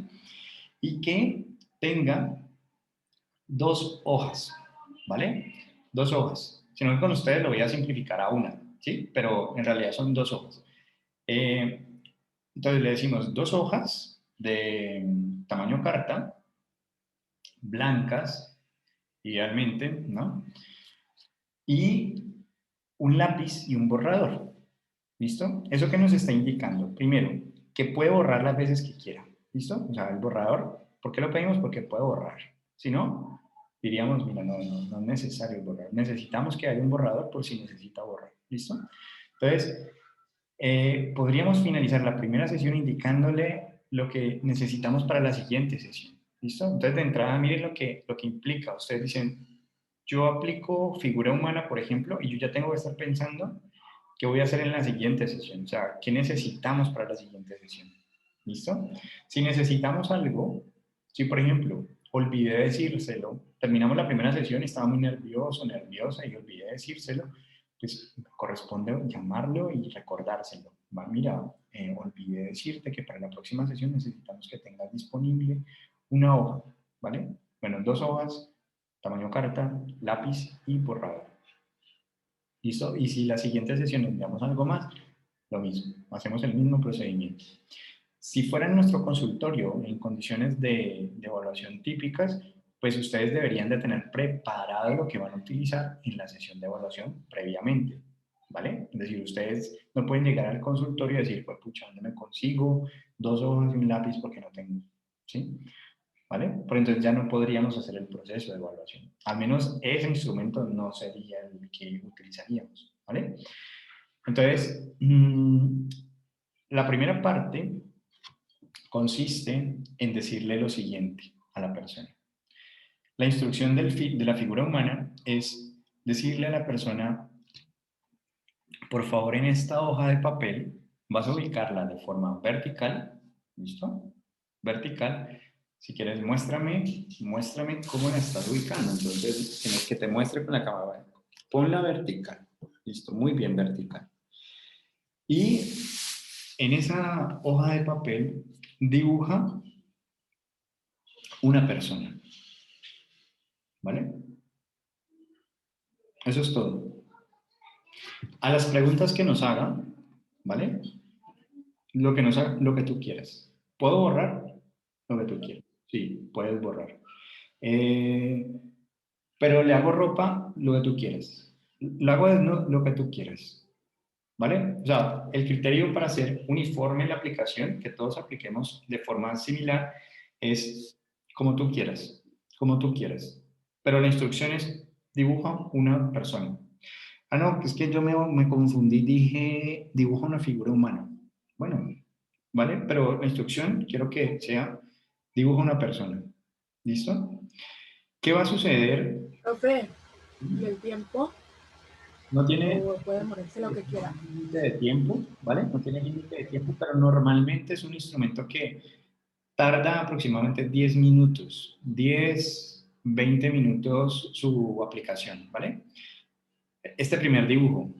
y que tenga 2 hojas, ¿vale? 2 hojas. Si no, con ustedes lo voy a simplificar a una, ¿sí? Pero en realidad son 2 hojas. Eh, entonces le decimos 2 hojas de tamaño carta, blancas, idealmente, ¿no? Y un lápiz y un borrador. ¿Listo? ¿Eso qué nos está indicando? Primero, que puede borrar las veces que quiera. ¿Listo? O sea, el borrador, ¿por qué lo pedimos? Porque puede borrar. Si no, diríamos, mira, no es necesario borrar. Necesitamos que haya un borrador por si necesita borrar. ¿Listo? Entonces, podríamos finalizar la primera sesión indicándole lo que necesitamos para la siguiente sesión. ¿Listo? Entonces, de entrada, miren lo que implica. Ustedes dicen, yo aplico figura humana, por ejemplo, y yo ya tengo que estar pensando qué voy a hacer en la siguiente sesión. O sea, qué necesitamos para la siguiente sesión. ¿Listo? Si necesitamos algo, si por ejemplo olvidé decírselo, terminamos la primera sesión y estaba muy nervioso, nerviosa y olvidé decírselo, pues corresponde llamarlo y recordárselo. Va, mira, olvidé decirte que para la próxima sesión necesitamos que tengas disponible una hoja, ¿vale? Bueno, 2 hojas, tamaño carta, lápiz y borrador. ¿Listo? Y si la siguiente sesión enviamos algo más, lo mismo, hacemos el mismo procedimiento. Si fuera en nuestro consultorio en condiciones de evaluación típicas, pues ustedes deberían de tener preparado lo que van a utilizar en la sesión de evaluación previamente, ¿vale? Es decir, ustedes no pueden llegar al consultorio y decir, pues pucha, ¿dónde me consigo 2 hojas y un lápiz porque no tengo? ¿Sí? ¿Vale? Por entonces ya no podríamos hacer el proceso de evaluación. Al menos ese instrumento no sería el que utilizaríamos, ¿vale? Entonces, la primera parte consiste en decirle lo siguiente a la persona. La instrucción de la figura humana es decirle a la persona, por favor, en esta hoja de papel vas a ubicarla de forma vertical, ¿listo? Vertical. Si quieres, muéstrame cómo la estás ubicando. Entonces, tienes que te muestre con la cámara. Ponla vertical. Listo, muy bien vertical. Y en esa hoja de papel dibuja una persona. ¿Vale? Eso es todo. A las preguntas que nos hagan, ¿vale? Lo que tú quieras. ¿Puedo borrar? Lo que tú quieras. Sí, puedes borrar. Eh, pero le hago ropa, lo que tú quieras. Le hago desnudo, lo que tú quieras. ¿Vale? O sea, el criterio para hacer uniforme la aplicación, que todos apliquemos de forma similar, es como tú quieras, como tú quieras. Pero la instrucción es dibuja una persona. Ah, no, es que yo me confundí, dije dibuja una figura humana. Bueno, ¿vale? Pero la instrucción quiero que sea dibuja una persona. ¿Listo? ¿Qué va a suceder? Profe, ¿y el tiempo? No tiene O puede morirse lo que quiera. límite de tiempo, ¿vale? No tiene límite de tiempo, pero normalmente es un instrumento que tarda aproximadamente 10 minutos, 10, 20 minutos su aplicación, ¿vale? Este primer dibujo,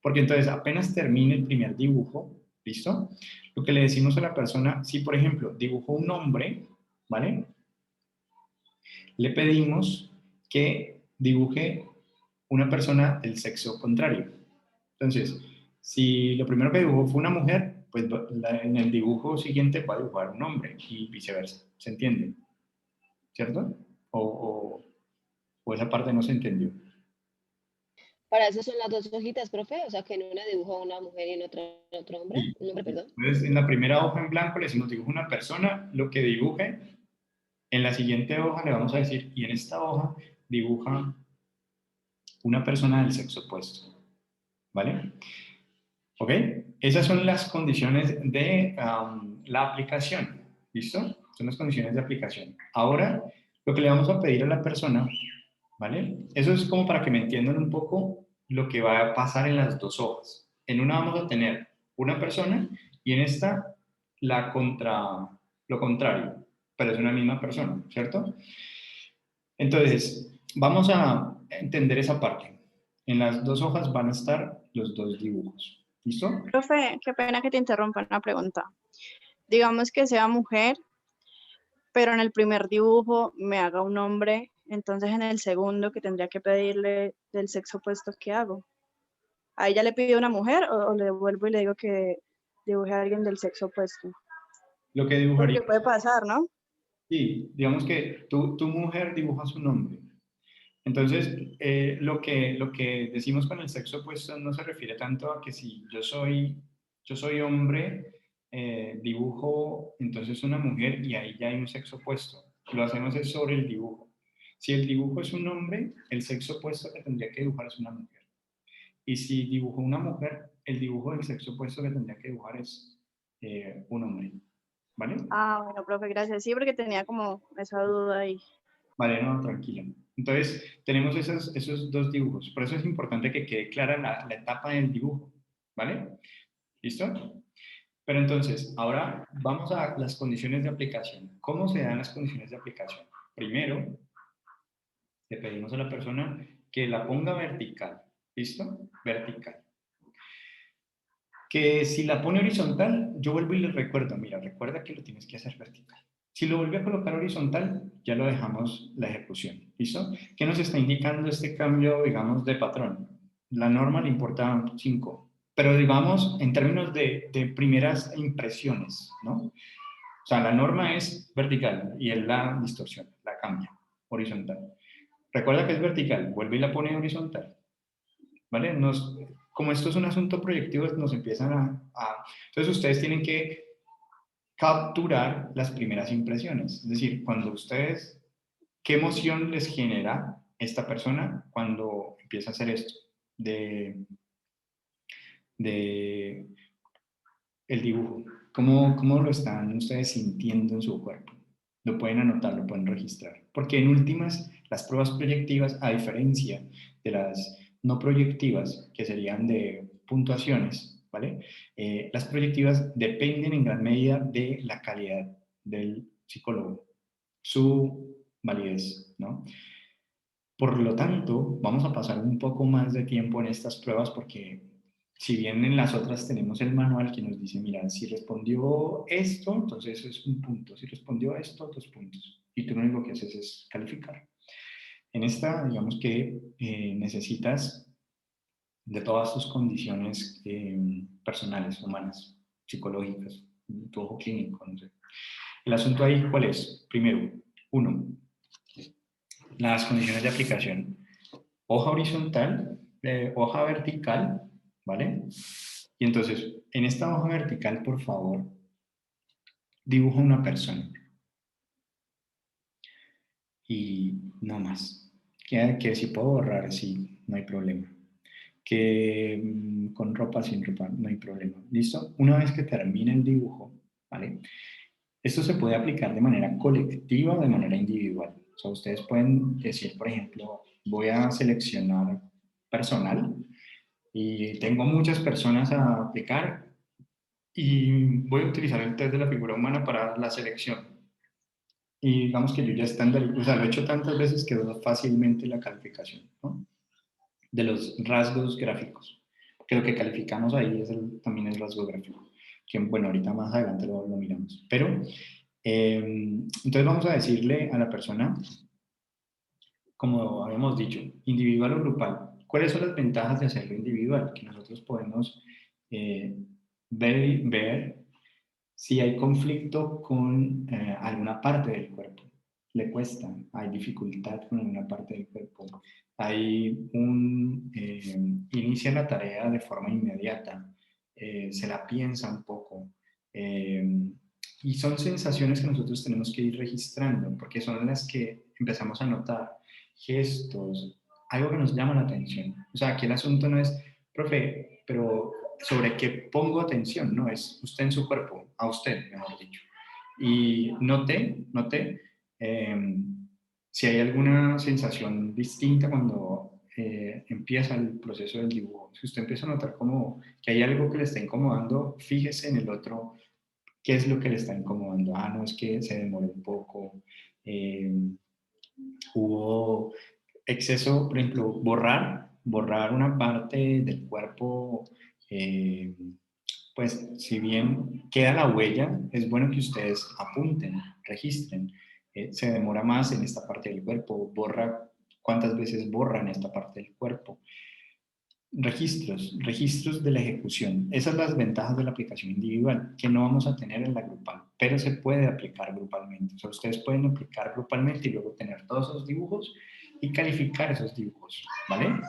porque entonces apenas termine el primer dibujo, ¿listo? Lo que le decimos a la persona, si por ejemplo dibujó un hombre, ¿vale? Le pedimos que dibuje una persona del sexo contrario. Entonces, si lo primero que dibujó fue una mujer, pues en el dibujo siguiente va a dibujar un hombre y viceversa. ¿Se entiende? ¿Cierto? O esa parte no se entendió. Para eso son las dos hojitas, profe, o sea que en una dibujo a una mujer y en otra otro hombre, Sí. un hombre, perdón. Entonces, en la primera hoja en blanco le decimos dibuja una persona, lo que dibuje. En la siguiente hoja le vamos a decir, y en esta hoja dibuja una persona del sexo opuesto. ¿Vale? ¿Ok? Esas son las condiciones de la aplicación. ¿Listo? Son las condiciones de aplicación. Ahora, lo que le vamos a pedir a la persona, ¿vale? Eso es como para que me entiendan un poco lo que va a pasar en las 2 hojas. En una vamos a tener una persona y en esta lo contrario. pero es una misma persona, ¿cierto? Entonces, vamos a entender esa parte. En las dos hojas van a estar los dos dibujos. ¿Listo? Profe, qué pena que te interrumpa una pregunta. Digamos que sea mujer, pero en el primer dibujo me haga un hombre, entonces en el segundo que tendría que pedirle del sexo opuesto, ¿qué hago? ¿A ella le pido una mujer o le devuelvo y le digo que dibuje a alguien del sexo opuesto? Lo que dibujaría. Porque puede pasar, ¿no? Sí, digamos que tu mujer dibuja su nombre. Entonces, lo que decimos con el sexo opuesto no se refiere tanto a que si yo soy hombre, dibujo entonces una mujer y ahí ya hay un sexo opuesto. Lo hacemos es sobre el dibujo. Si el dibujo es un hombre, el sexo opuesto que tendría que dibujar es una mujer. Y si dibujo una mujer, el dibujo del sexo opuesto que tendría que dibujar es un hombre. ¿Vale? Ah, bueno, profe, gracias. Sí, porque tenía como esa duda ahí. Vale, no, tranquila. Entonces, tenemos esos dos dibujos. Por eso es importante que quede clara la etapa del dibujo. ¿Vale? ¿Listo? Pero entonces, ahora vamos a las condiciones de aplicación. ¿Cómo se dan las condiciones de aplicación? Primero, le pedimos a la persona que la ponga vertical. ¿Listo? Vertical. Que si la pone horizontal, yo vuelvo y le recuerdo, mira, recuerda que lo tienes que hacer vertical. Si lo vuelve a colocar horizontal, ya lo dejamos la ejecución. ¿Listo? ¿Qué nos está indicando este cambio, digamos, de patrón? La norma le importa 5, pero digamos, en términos de primeras impresiones, ¿no? O sea, la norma es vertical y él la distorsiona, la cambia, horizontal. Recuerda que es vertical, vuelve y la pone horizontal. ¿Vale? Como esto es un asunto proyectivo, nos empiezan Entonces ustedes tienen que capturar las primeras impresiones. Es decir, cuando ustedes, ¿qué emoción les genera esta persona cuando empieza a hacer esto? De el dibujo. ¿Cómo lo están ustedes sintiendo en su cuerpo? Lo pueden anotar, lo pueden registrar. Porque en últimas, las pruebas proyectivas, a diferencia de las no proyectivas, que serían de puntuaciones, ¿vale? Las proyectivas dependen en gran medida de la calidad del psicólogo, su validez, ¿no? Por lo tanto, vamos a pasar un poco más de tiempo en estas pruebas porque si bien en las otras tenemos el manual que nos dice, mira, si respondió esto, entonces es un punto, si respondió esto, 2 puntos. Y tú lo único que haces es calificar. En esta, digamos que necesitas de todas tus condiciones personales, humanas, psicológicas, tu ojo clínico, no sé. El asunto ahí, ¿cuál es? Primero, uno, las condiciones de aplicación. Hoja horizontal, hoja vertical, ¿vale? Y entonces, en esta hoja vertical, por favor, dibuja una persona. Y no más. Que si puedo borrar, sí, no hay problema. Que con ropa, sin ropa, no hay problema. ¿Listo? Una vez que termine el dibujo, ¿vale? Esto se puede aplicar de manera colectiva o de manera individual. O sea, ustedes pueden decir, por ejemplo, voy a seleccionar personal y tengo muchas personas a aplicar y voy a utilizar el test de la figura humana para la selección. Y digamos que yo ya estandarizo, o sea, lo he hecho tantas veces que veo fácilmente la calificación, ¿no? De los rasgos gráficos. Que lo que calificamos ahí también es rasgo gráfico. Que bueno, ahorita más adelante lo miramos. Pero, entonces vamos a decirle a la persona, como habíamos dicho, individual o grupal. ¿Cuáles son las ventajas de hacerlo individual? Que nosotros podemos ver si hay conflicto con alguna parte del cuerpo. Le cuesta, hay dificultad con alguna parte del cuerpo. Inicia la tarea de forma inmediata, se la piensa un poco. Y son sensaciones que nosotros tenemos que ir registrando, porque son las que empezamos a notar gestos, algo que nos llama la atención. O sea, aquí el asunto no es, profe, pero sobre qué pongo atención, ¿no? Es usted en su cuerpo, a usted, mejor dicho. Y note si hay alguna sensación distinta cuando empieza el proceso del dibujo. Si usted empieza a notar como que hay algo que le está incomodando, fíjese en el otro ¿Qué es lo que le está incomodando? Ah, no, es que se demoró un poco, hubo exceso, por ejemplo, borrar una parte del cuerpo, pues si bien queda la huella, es bueno que ustedes apunten, registren. Se demora más en esta parte del cuerpo, borra cuántas veces borran esta parte del cuerpo. Registros de la ejecución. Esas son las ventajas de la aplicación individual, que no vamos a tener en la grupal, pero se puede aplicar grupalmente. O sea, ustedes pueden aplicar grupalmente y luego tener todos esos dibujos y calificar esos dibujos, ¿vale?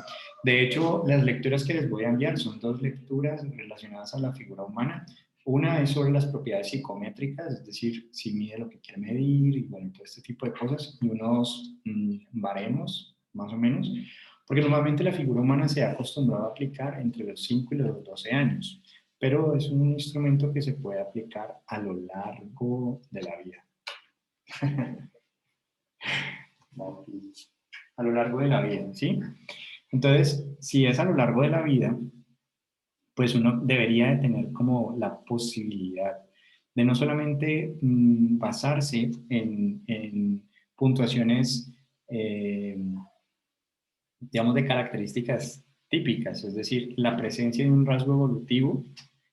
De hecho, las lecturas que les voy a enviar son 2 lecturas relacionadas a la figura humana. Una es sobre las propiedades psicométricas, es decir, si mide lo que quiere medir y bueno, todo este tipo de cosas, y unos baremos, más o menos, porque normalmente la figura humana se ha acostumbrado a aplicar entre los 5 y los 12 años, pero es un instrumento que se puede aplicar a lo largo de la vida. A lo largo de la vida, ¿sí? Entonces, si es a lo largo de la vida, pues uno debería de tener como la posibilidad de no solamente basarse en puntuaciones, digamos, de características típicas, es decir, la presencia de un rasgo evolutivo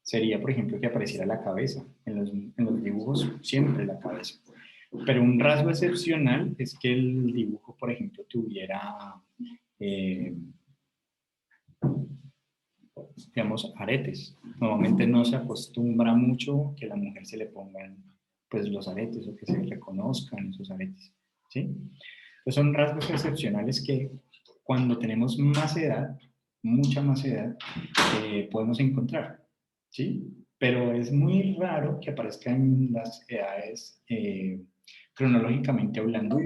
sería, por ejemplo, que apareciera la cabeza, en los dibujos siempre la cabeza. Pero un rasgo excepcional es que el dibujo, por ejemplo, tuviera, digamos, aretes. Normalmente no se acostumbra mucho que a la mujer se le pongan pues los aretes o que se reconozcan esos aretes, ¿sí? Entonces son rasgos excepcionales que cuando tenemos más edad, mucha más edad, podemos encontrar, ¿sí? Pero es muy raro que aparezcan en las edades cronológicamente hablando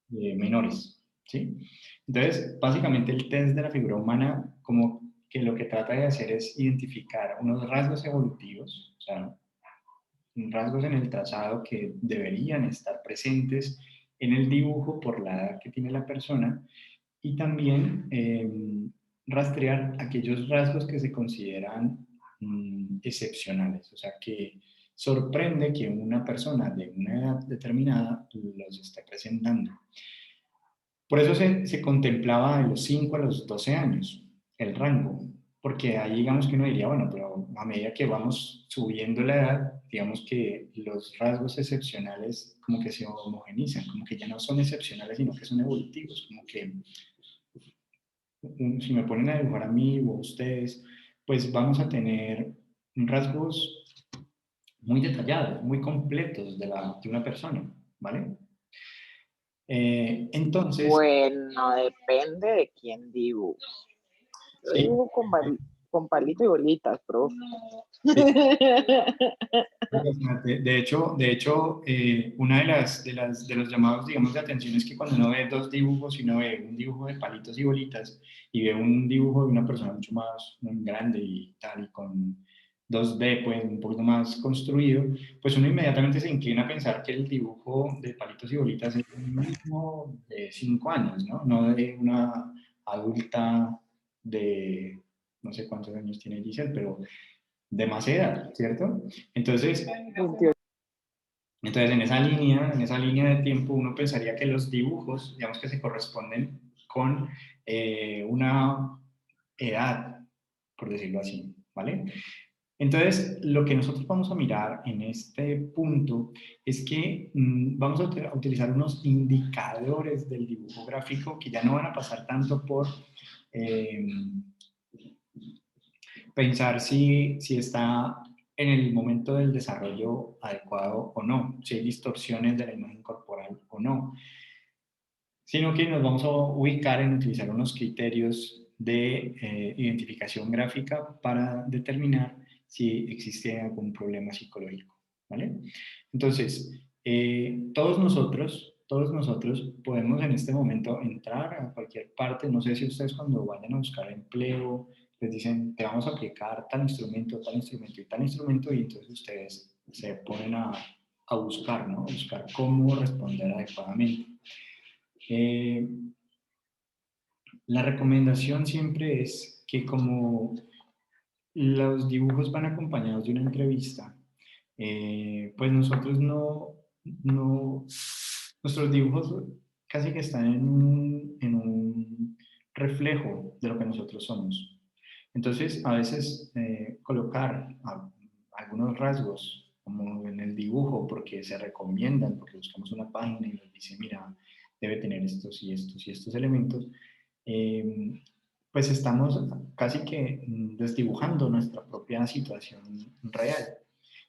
menores, ¿sí? Entonces, básicamente el test de la figura humana como que lo que trata de hacer es identificar unos rasgos evolutivos, o sea, rasgos en el trazado que deberían estar presentes en el dibujo por la edad que tiene la persona y también rastrear aquellos rasgos que se consideran excepcionales, o sea, que sorprende que una persona de una edad determinada los esté presentando. Por eso se contemplaba de los 5 a los 12 años el rango, porque ahí digamos que uno diría, bueno, pero a medida que vamos subiendo la edad, digamos que los rasgos excepcionales como que se homogenizan, como que ya no son excepcionales, sino que son evolutivos, como que si me ponen a dibujar a mí o a ustedes, pues vamos a tener rasgos muy detallados, muy completos de una persona, ¿vale? Entonces, Bueno, depende de quién dibuja. Yo sí, dibujo con palito y bolitas, profe. sí. De hecho, una de los llamados, digamos, de atención es que cuando uno ve 2 dibujos y uno ve un dibujo de palitos y bolitas y ve un dibujo de una persona mucho más grande y tal, y con 2D, pues un poquito más construido, pues uno inmediatamente se inclina a pensar que el dibujo de palitos y bolitas es el mismo de 5 años, ¿no? No de una adulta de no sé cuántos años tiene Giselle, pero de más edad, ¿cierto? Entonces, en esa línea de tiempo uno pensaría que los dibujos, digamos que se corresponden con una edad, por decirlo así, ¿vale? Entonces, lo que nosotros vamos a mirar en este punto es que vamos a utilizar unos indicadores del dibujo gráfico que ya no van a pasar tanto por pensar si está en el momento del desarrollo adecuado o no, si hay distorsiones de la imagen corporal o no, sino que nos vamos a ubicar en utilizar unos criterios de identificación gráfica para determinar si existe algún problema psicológico, ¿vale? Entonces, todos nosotros podemos en este momento entrar a cualquier parte, no sé si ustedes cuando vayan a buscar empleo, les dicen, te vamos a aplicar tal instrumento y tal instrumento, y entonces ustedes se ponen a buscar, ¿no? A buscar cómo responder adecuadamente. La recomendación siempre es que como los dibujos van acompañados de una entrevista, pues nosotros nuestros dibujos casi que están en un reflejo de lo que nosotros somos. Entonces, a veces colocar algunos rasgos como en el dibujo, porque se recomiendan, porque buscamos una página y nos dice, mira, debe tener estos y estos y estos elementos, pues estamos casi que desdibujando nuestra propia situación real.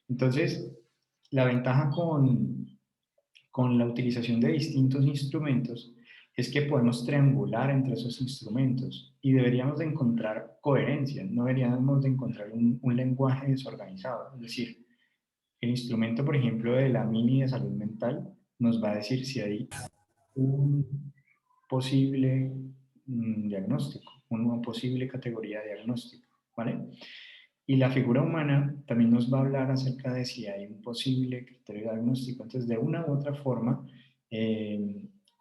Entonces, la ventaja con la utilización de distintos instrumentos es que podemos triangular entre esos instrumentos y deberíamos de encontrar coherencia, no deberíamos de encontrar un lenguaje desorganizado. Es decir, el instrumento, por ejemplo, de la mini de salud mental nos va a decir si hay un posible diagnóstico, una posible categoría de diagnóstico, ¿vale? Y la figura humana también nos va a hablar acerca de si hay un posible criterio diagnóstico. Entonces, de una u otra forma,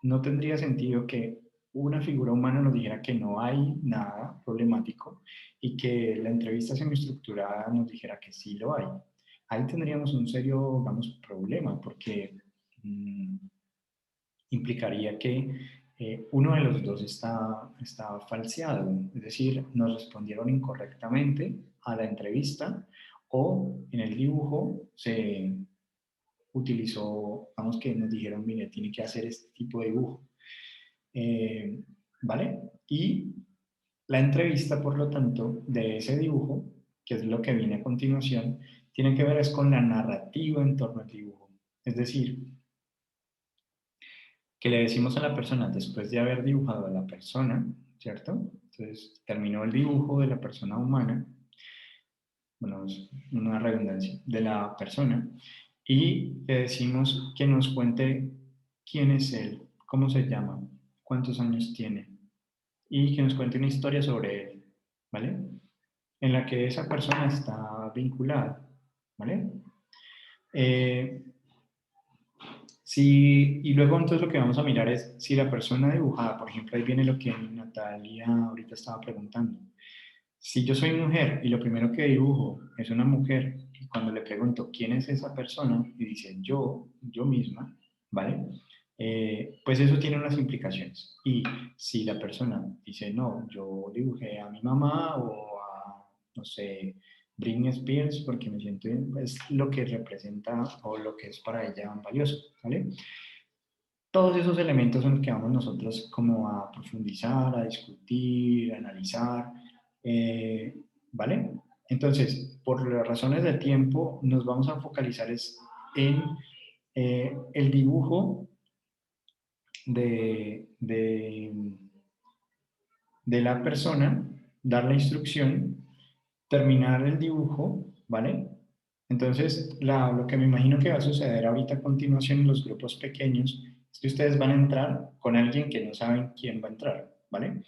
no tendría sentido que una figura humana nos dijera que no hay nada problemático y que la entrevista semiestructurada nos dijera que sí lo hay. Ahí tendríamos un serio, vamos, problema, porque implicaría que uno de los dos está falseado, es decir, nos respondieron incorrectamente a la entrevista o en el dibujo se utilizó, vamos, que nos dijeron, mire, tiene que hacer este tipo de dibujo. ¿Vale? Y la entrevista, por lo tanto, de ese dibujo, que es lo que viene a continuación, tiene que ver es con la narrativa en torno al dibujo. Es decir, que le decimos a la persona después de haber dibujado a la persona, ¿cierto? Entonces, terminó el dibujo de la persona humana, bueno, es una redundancia, de la persona, y le decimos que nos cuente quién es él, cómo se llama, cuántos años tiene, y que nos cuente una historia sobre él, ¿vale? En la que esa persona está vinculada, ¿vale? Y luego entonces lo que vamos a mirar es si la persona dibujada, por ejemplo, ahí viene lo que Natalia ahorita estaba preguntando. Si yo soy mujer y lo primero que dibujo es una mujer, y cuando le pregunto quién es esa persona y dice yo misma, ¿vale? Pues eso tiene unas implicaciones. Y si la persona dice, no, yo dibujé a mi mamá o a, no sé, Britney Spears porque me siento bien, es lo que representa o lo que es para ella valioso, ¿vale? Todos esos elementos son los que vamos nosotros como a profundizar, a discutir, a analizar, ¿vale? Entonces, por las razones de tiempo, nos vamos a focalizar en el dibujo de la persona, dar la instrucción, terminar el dibujo, ¿vale? Entonces, lo que me imagino que va a suceder ahorita a continuación en los grupos pequeños es que ustedes van a entrar con alguien que no saben quién va a entrar, ¿vale?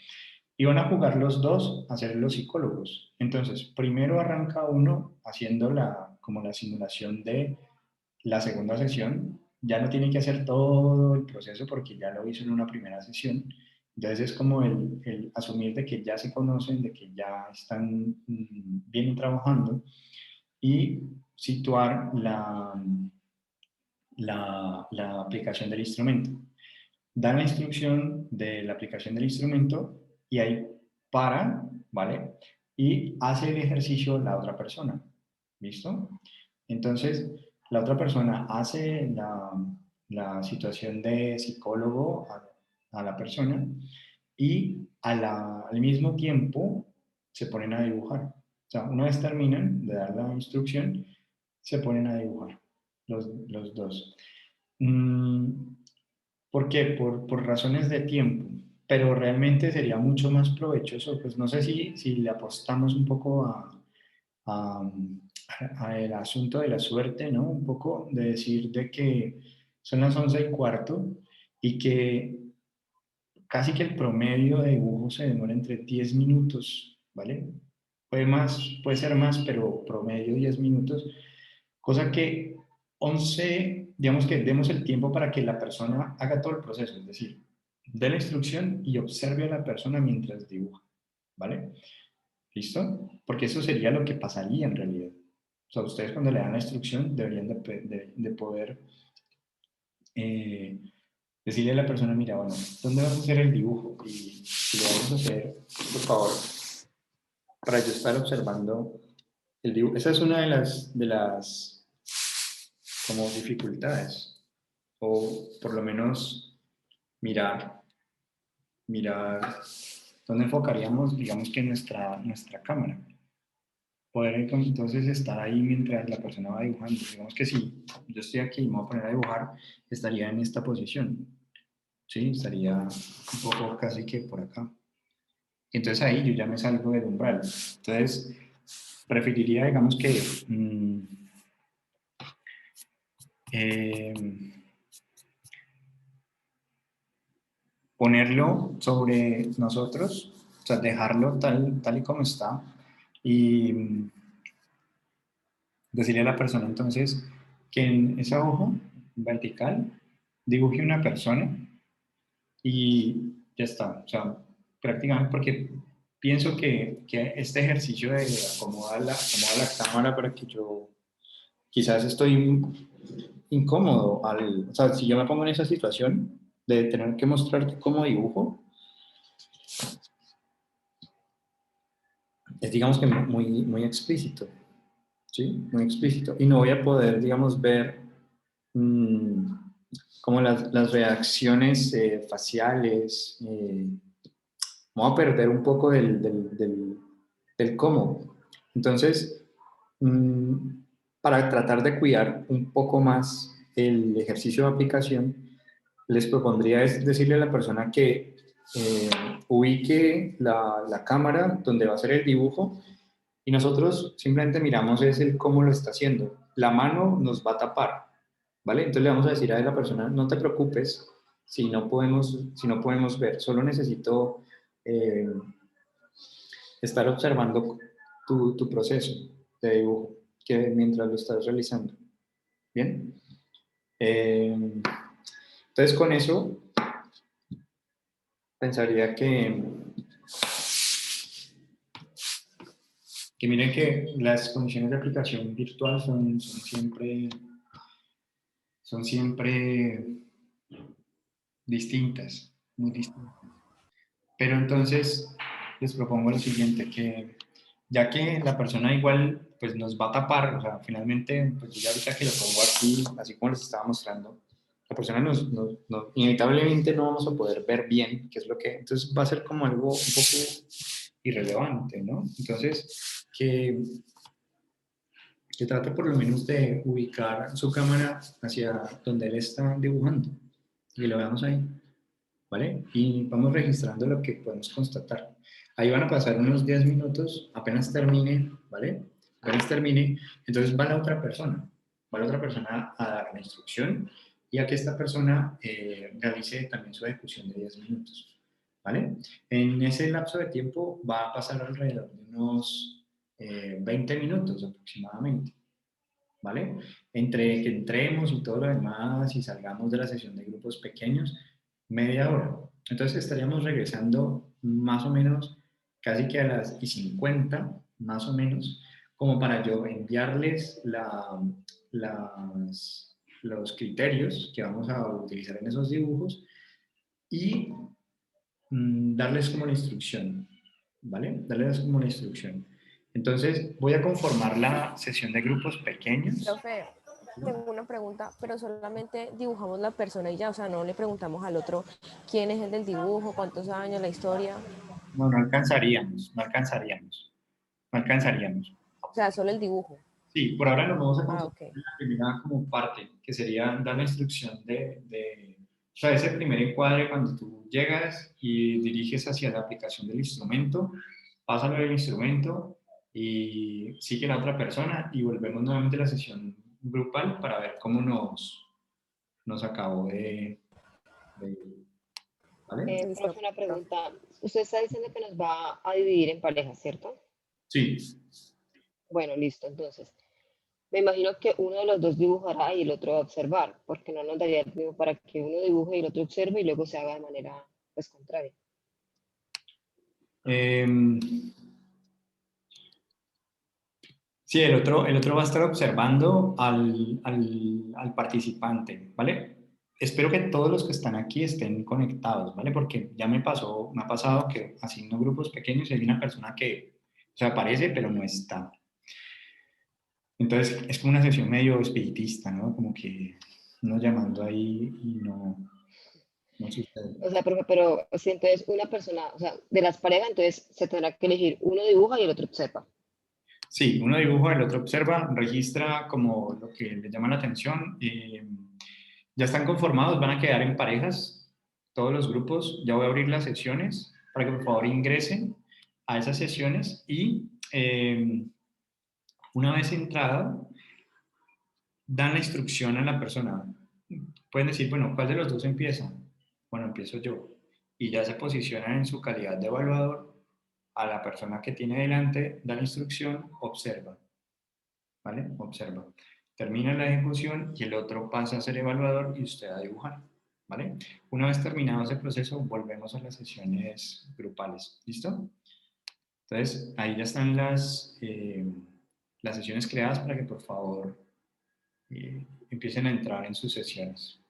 Y van a jugar los dos a ser los psicólogos. Entonces, primero arranca uno haciendo como la simulación de la segunda sesión. Ya no tiene que hacer todo el proceso porque ya lo hizo en una primera sesión. Entonces es como el asumir de que ya se conocen, de que ya están bien trabajando y situar la aplicación del instrumento. Dan la instrucción de la aplicación del instrumento y ahí para, ¿vale? Y hace el ejercicio la otra persona. ¿Listo? Entonces, la otra persona hace la situación de psicólogo a la persona y al mismo tiempo se ponen a dibujar. O sea, una vez terminan de dar la instrucción, se ponen a dibujar los dos. ¿Por qué? Por razones de tiempo, pero realmente sería mucho más provechoso, pues no sé si le apostamos un poco a el asunto de la suerte, ¿no? Un poco de decir de que son las 11:15 y que casi que el promedio de dibujo se demora entre 10 minutos, ¿vale? Puede ser más, pero promedio 10 minutos, cosa que 11, digamos que demos el tiempo para que la persona haga todo el proceso, es decir, dé la instrucción y observe a la persona mientras dibuja, ¿vale? ¿Listo? Porque eso sería lo que pasaría en realidad. O sea, ustedes cuando le dan la instrucción deberían de poder decirle a la persona, mira, bueno, ¿dónde vas a hacer el dibujo? Y si lo vamos a hacer, por favor, para yo estar observando el dibujo. Esa es una de las como dificultades, o por lo menos mirar dónde enfocaríamos, digamos que nuestra cámara. Poder entonces estar ahí mientras la persona va dibujando. Digamos que si yo estoy aquí y me voy a poner a dibujar, estaría en esta posición, ¿sí? Estaría un poco casi que por acá. Entonces ahí yo ya me salgo del umbral. Entonces preferiría, digamos que eh, ponerlo sobre nosotros, o sea, dejarlo tal y como está y decirle a la persona entonces que en esa hoja vertical dibuje una persona y ya está. O sea, prácticamente porque pienso que este ejercicio de acomodar la cámara para que yo quizás estoy incómodo o sea, si yo me pongo en esa situación de tener que mostrarte cómo dibujo, es digamos que muy explícito, ¿sí? Muy explícito. Y no voy a poder, digamos, ver mmm, como las reacciones faciales, vamos a perder un poco del cómo. Entonces, mmm, para tratar de cuidar un poco más el ejercicio de aplicación, les propondría es decirle a la persona que ubique la cámara donde va a hacer el dibujo y nosotros simplemente miramos es el cómo lo está haciendo. La mano nos va a tapar, ¿vale? Entonces le vamos a decir a la persona, no te preocupes si no podemos ver, solo necesito eh, estar observando tu proceso de dibujo que mientras lo estás realizando. ¿Bien? Entonces con eso pensaría que miren que las condiciones de aplicación virtual son siempre distintas, muy distintas. Pero entonces les propongo lo siguiente, que ya que la persona igual pues nos va a tapar, o sea, finalmente, pues yo ya ahorita que lo pongo aquí, así como les estaba mostrando, la persona inevitablemente no vamos a poder ver bien qué es lo que, entonces va a ser como algo un poco irrelevante, ¿no? Entonces, que trate por lo menos de ubicar su cámara hacia donde él está dibujando y lo veamos ahí, ¿vale? Y vamos registrando lo que podemos constatar. Ahí van a pasar unos 10 minutos, apenas termine, ¿vale? Apenas termine, entonces va la otra persona a dar la instrucción y a que esta persona realice también su ejecución de 10 minutos, ¿vale? En ese lapso de tiempo va a pasar alrededor de unos 20 minutos aproximadamente, ¿vale? Entre que entremos y todo lo demás y salgamos de la sesión de grupos pequeños, media hora. Entonces estaríamos regresando más o menos casi que a las 50, más o menos, como para yo enviarles los criterios que vamos a utilizar en esos dibujos y darles como la instrucción, ¿vale? Darles como la instrucción. Entonces, voy a conformar la sesión de grupos pequeños. Profe, tengo una pregunta, pero solamente dibujamos la persona y ya, o sea, no le preguntamos al otro quién es el del dibujo, cuántos años, la historia, No, no alcanzaríamos, no alcanzaríamos, no alcanzaríamos. o sea, solo el dibujo. Sí, por ahora nos vamos a Ah, concentrar ok. en la primera como parte, que sería dar la instrucción o sea, ese primer encuadre cuando tú llegas y diriges hacia la aplicación del instrumento, pásalo del instrumento y sigue la otra persona y volvemos nuevamente a la sesión grupal para ver cómo nos acabó ¿vale? Listo. Profe, una pregunta. Usted está diciendo que nos va a dividir en parejas, ¿cierto? Sí, Bueno, listo. Entonces, me imagino que uno de los dos dibujará y el otro va a observar, porque no nos daría tiempo para que uno dibuje y el otro observe y luego se haga de manera, pues, contraria. Sí, el otro va a estar observando al participante, ¿vale? Espero que todos los que están aquí estén conectados, ¿vale? Porque ya me ha pasado que asigno grupos pequeños y hay una persona que, o sea, aparece pero no está. Entonces es como una sesión medio espiritista, ¿no? Como que uno llamando ahí y no sucede. O sea, pero si entonces una persona, o sea, de las parejas, entonces se tendrá que elegir, uno dibuja y el otro observa. Sí, uno dibuja, el otro observa, registra como lo que le llama la atención. Ya están conformados, van a quedar en parejas todos los grupos. Ya voy a abrir las sesiones para que por favor ingresen a esas sesiones y una vez entrada, dan la instrucción a la persona. Pueden decir, bueno, ¿cuál de los dos empieza? Bueno, empiezo yo. Y ya se posicionan en su calidad de evaluador. A la persona que tiene delante da la instrucción, observa. ¿Vale? Observa. Termina la ejecución y el otro pasa a ser evaluador y usted a dibujar. ¿Vale? Una vez terminado ese proceso, volvemos a las sesiones grupales. ¿Listo? Entonces, ahí ya están las sesiones creadas para que por favor empiecen a entrar en sus sesiones.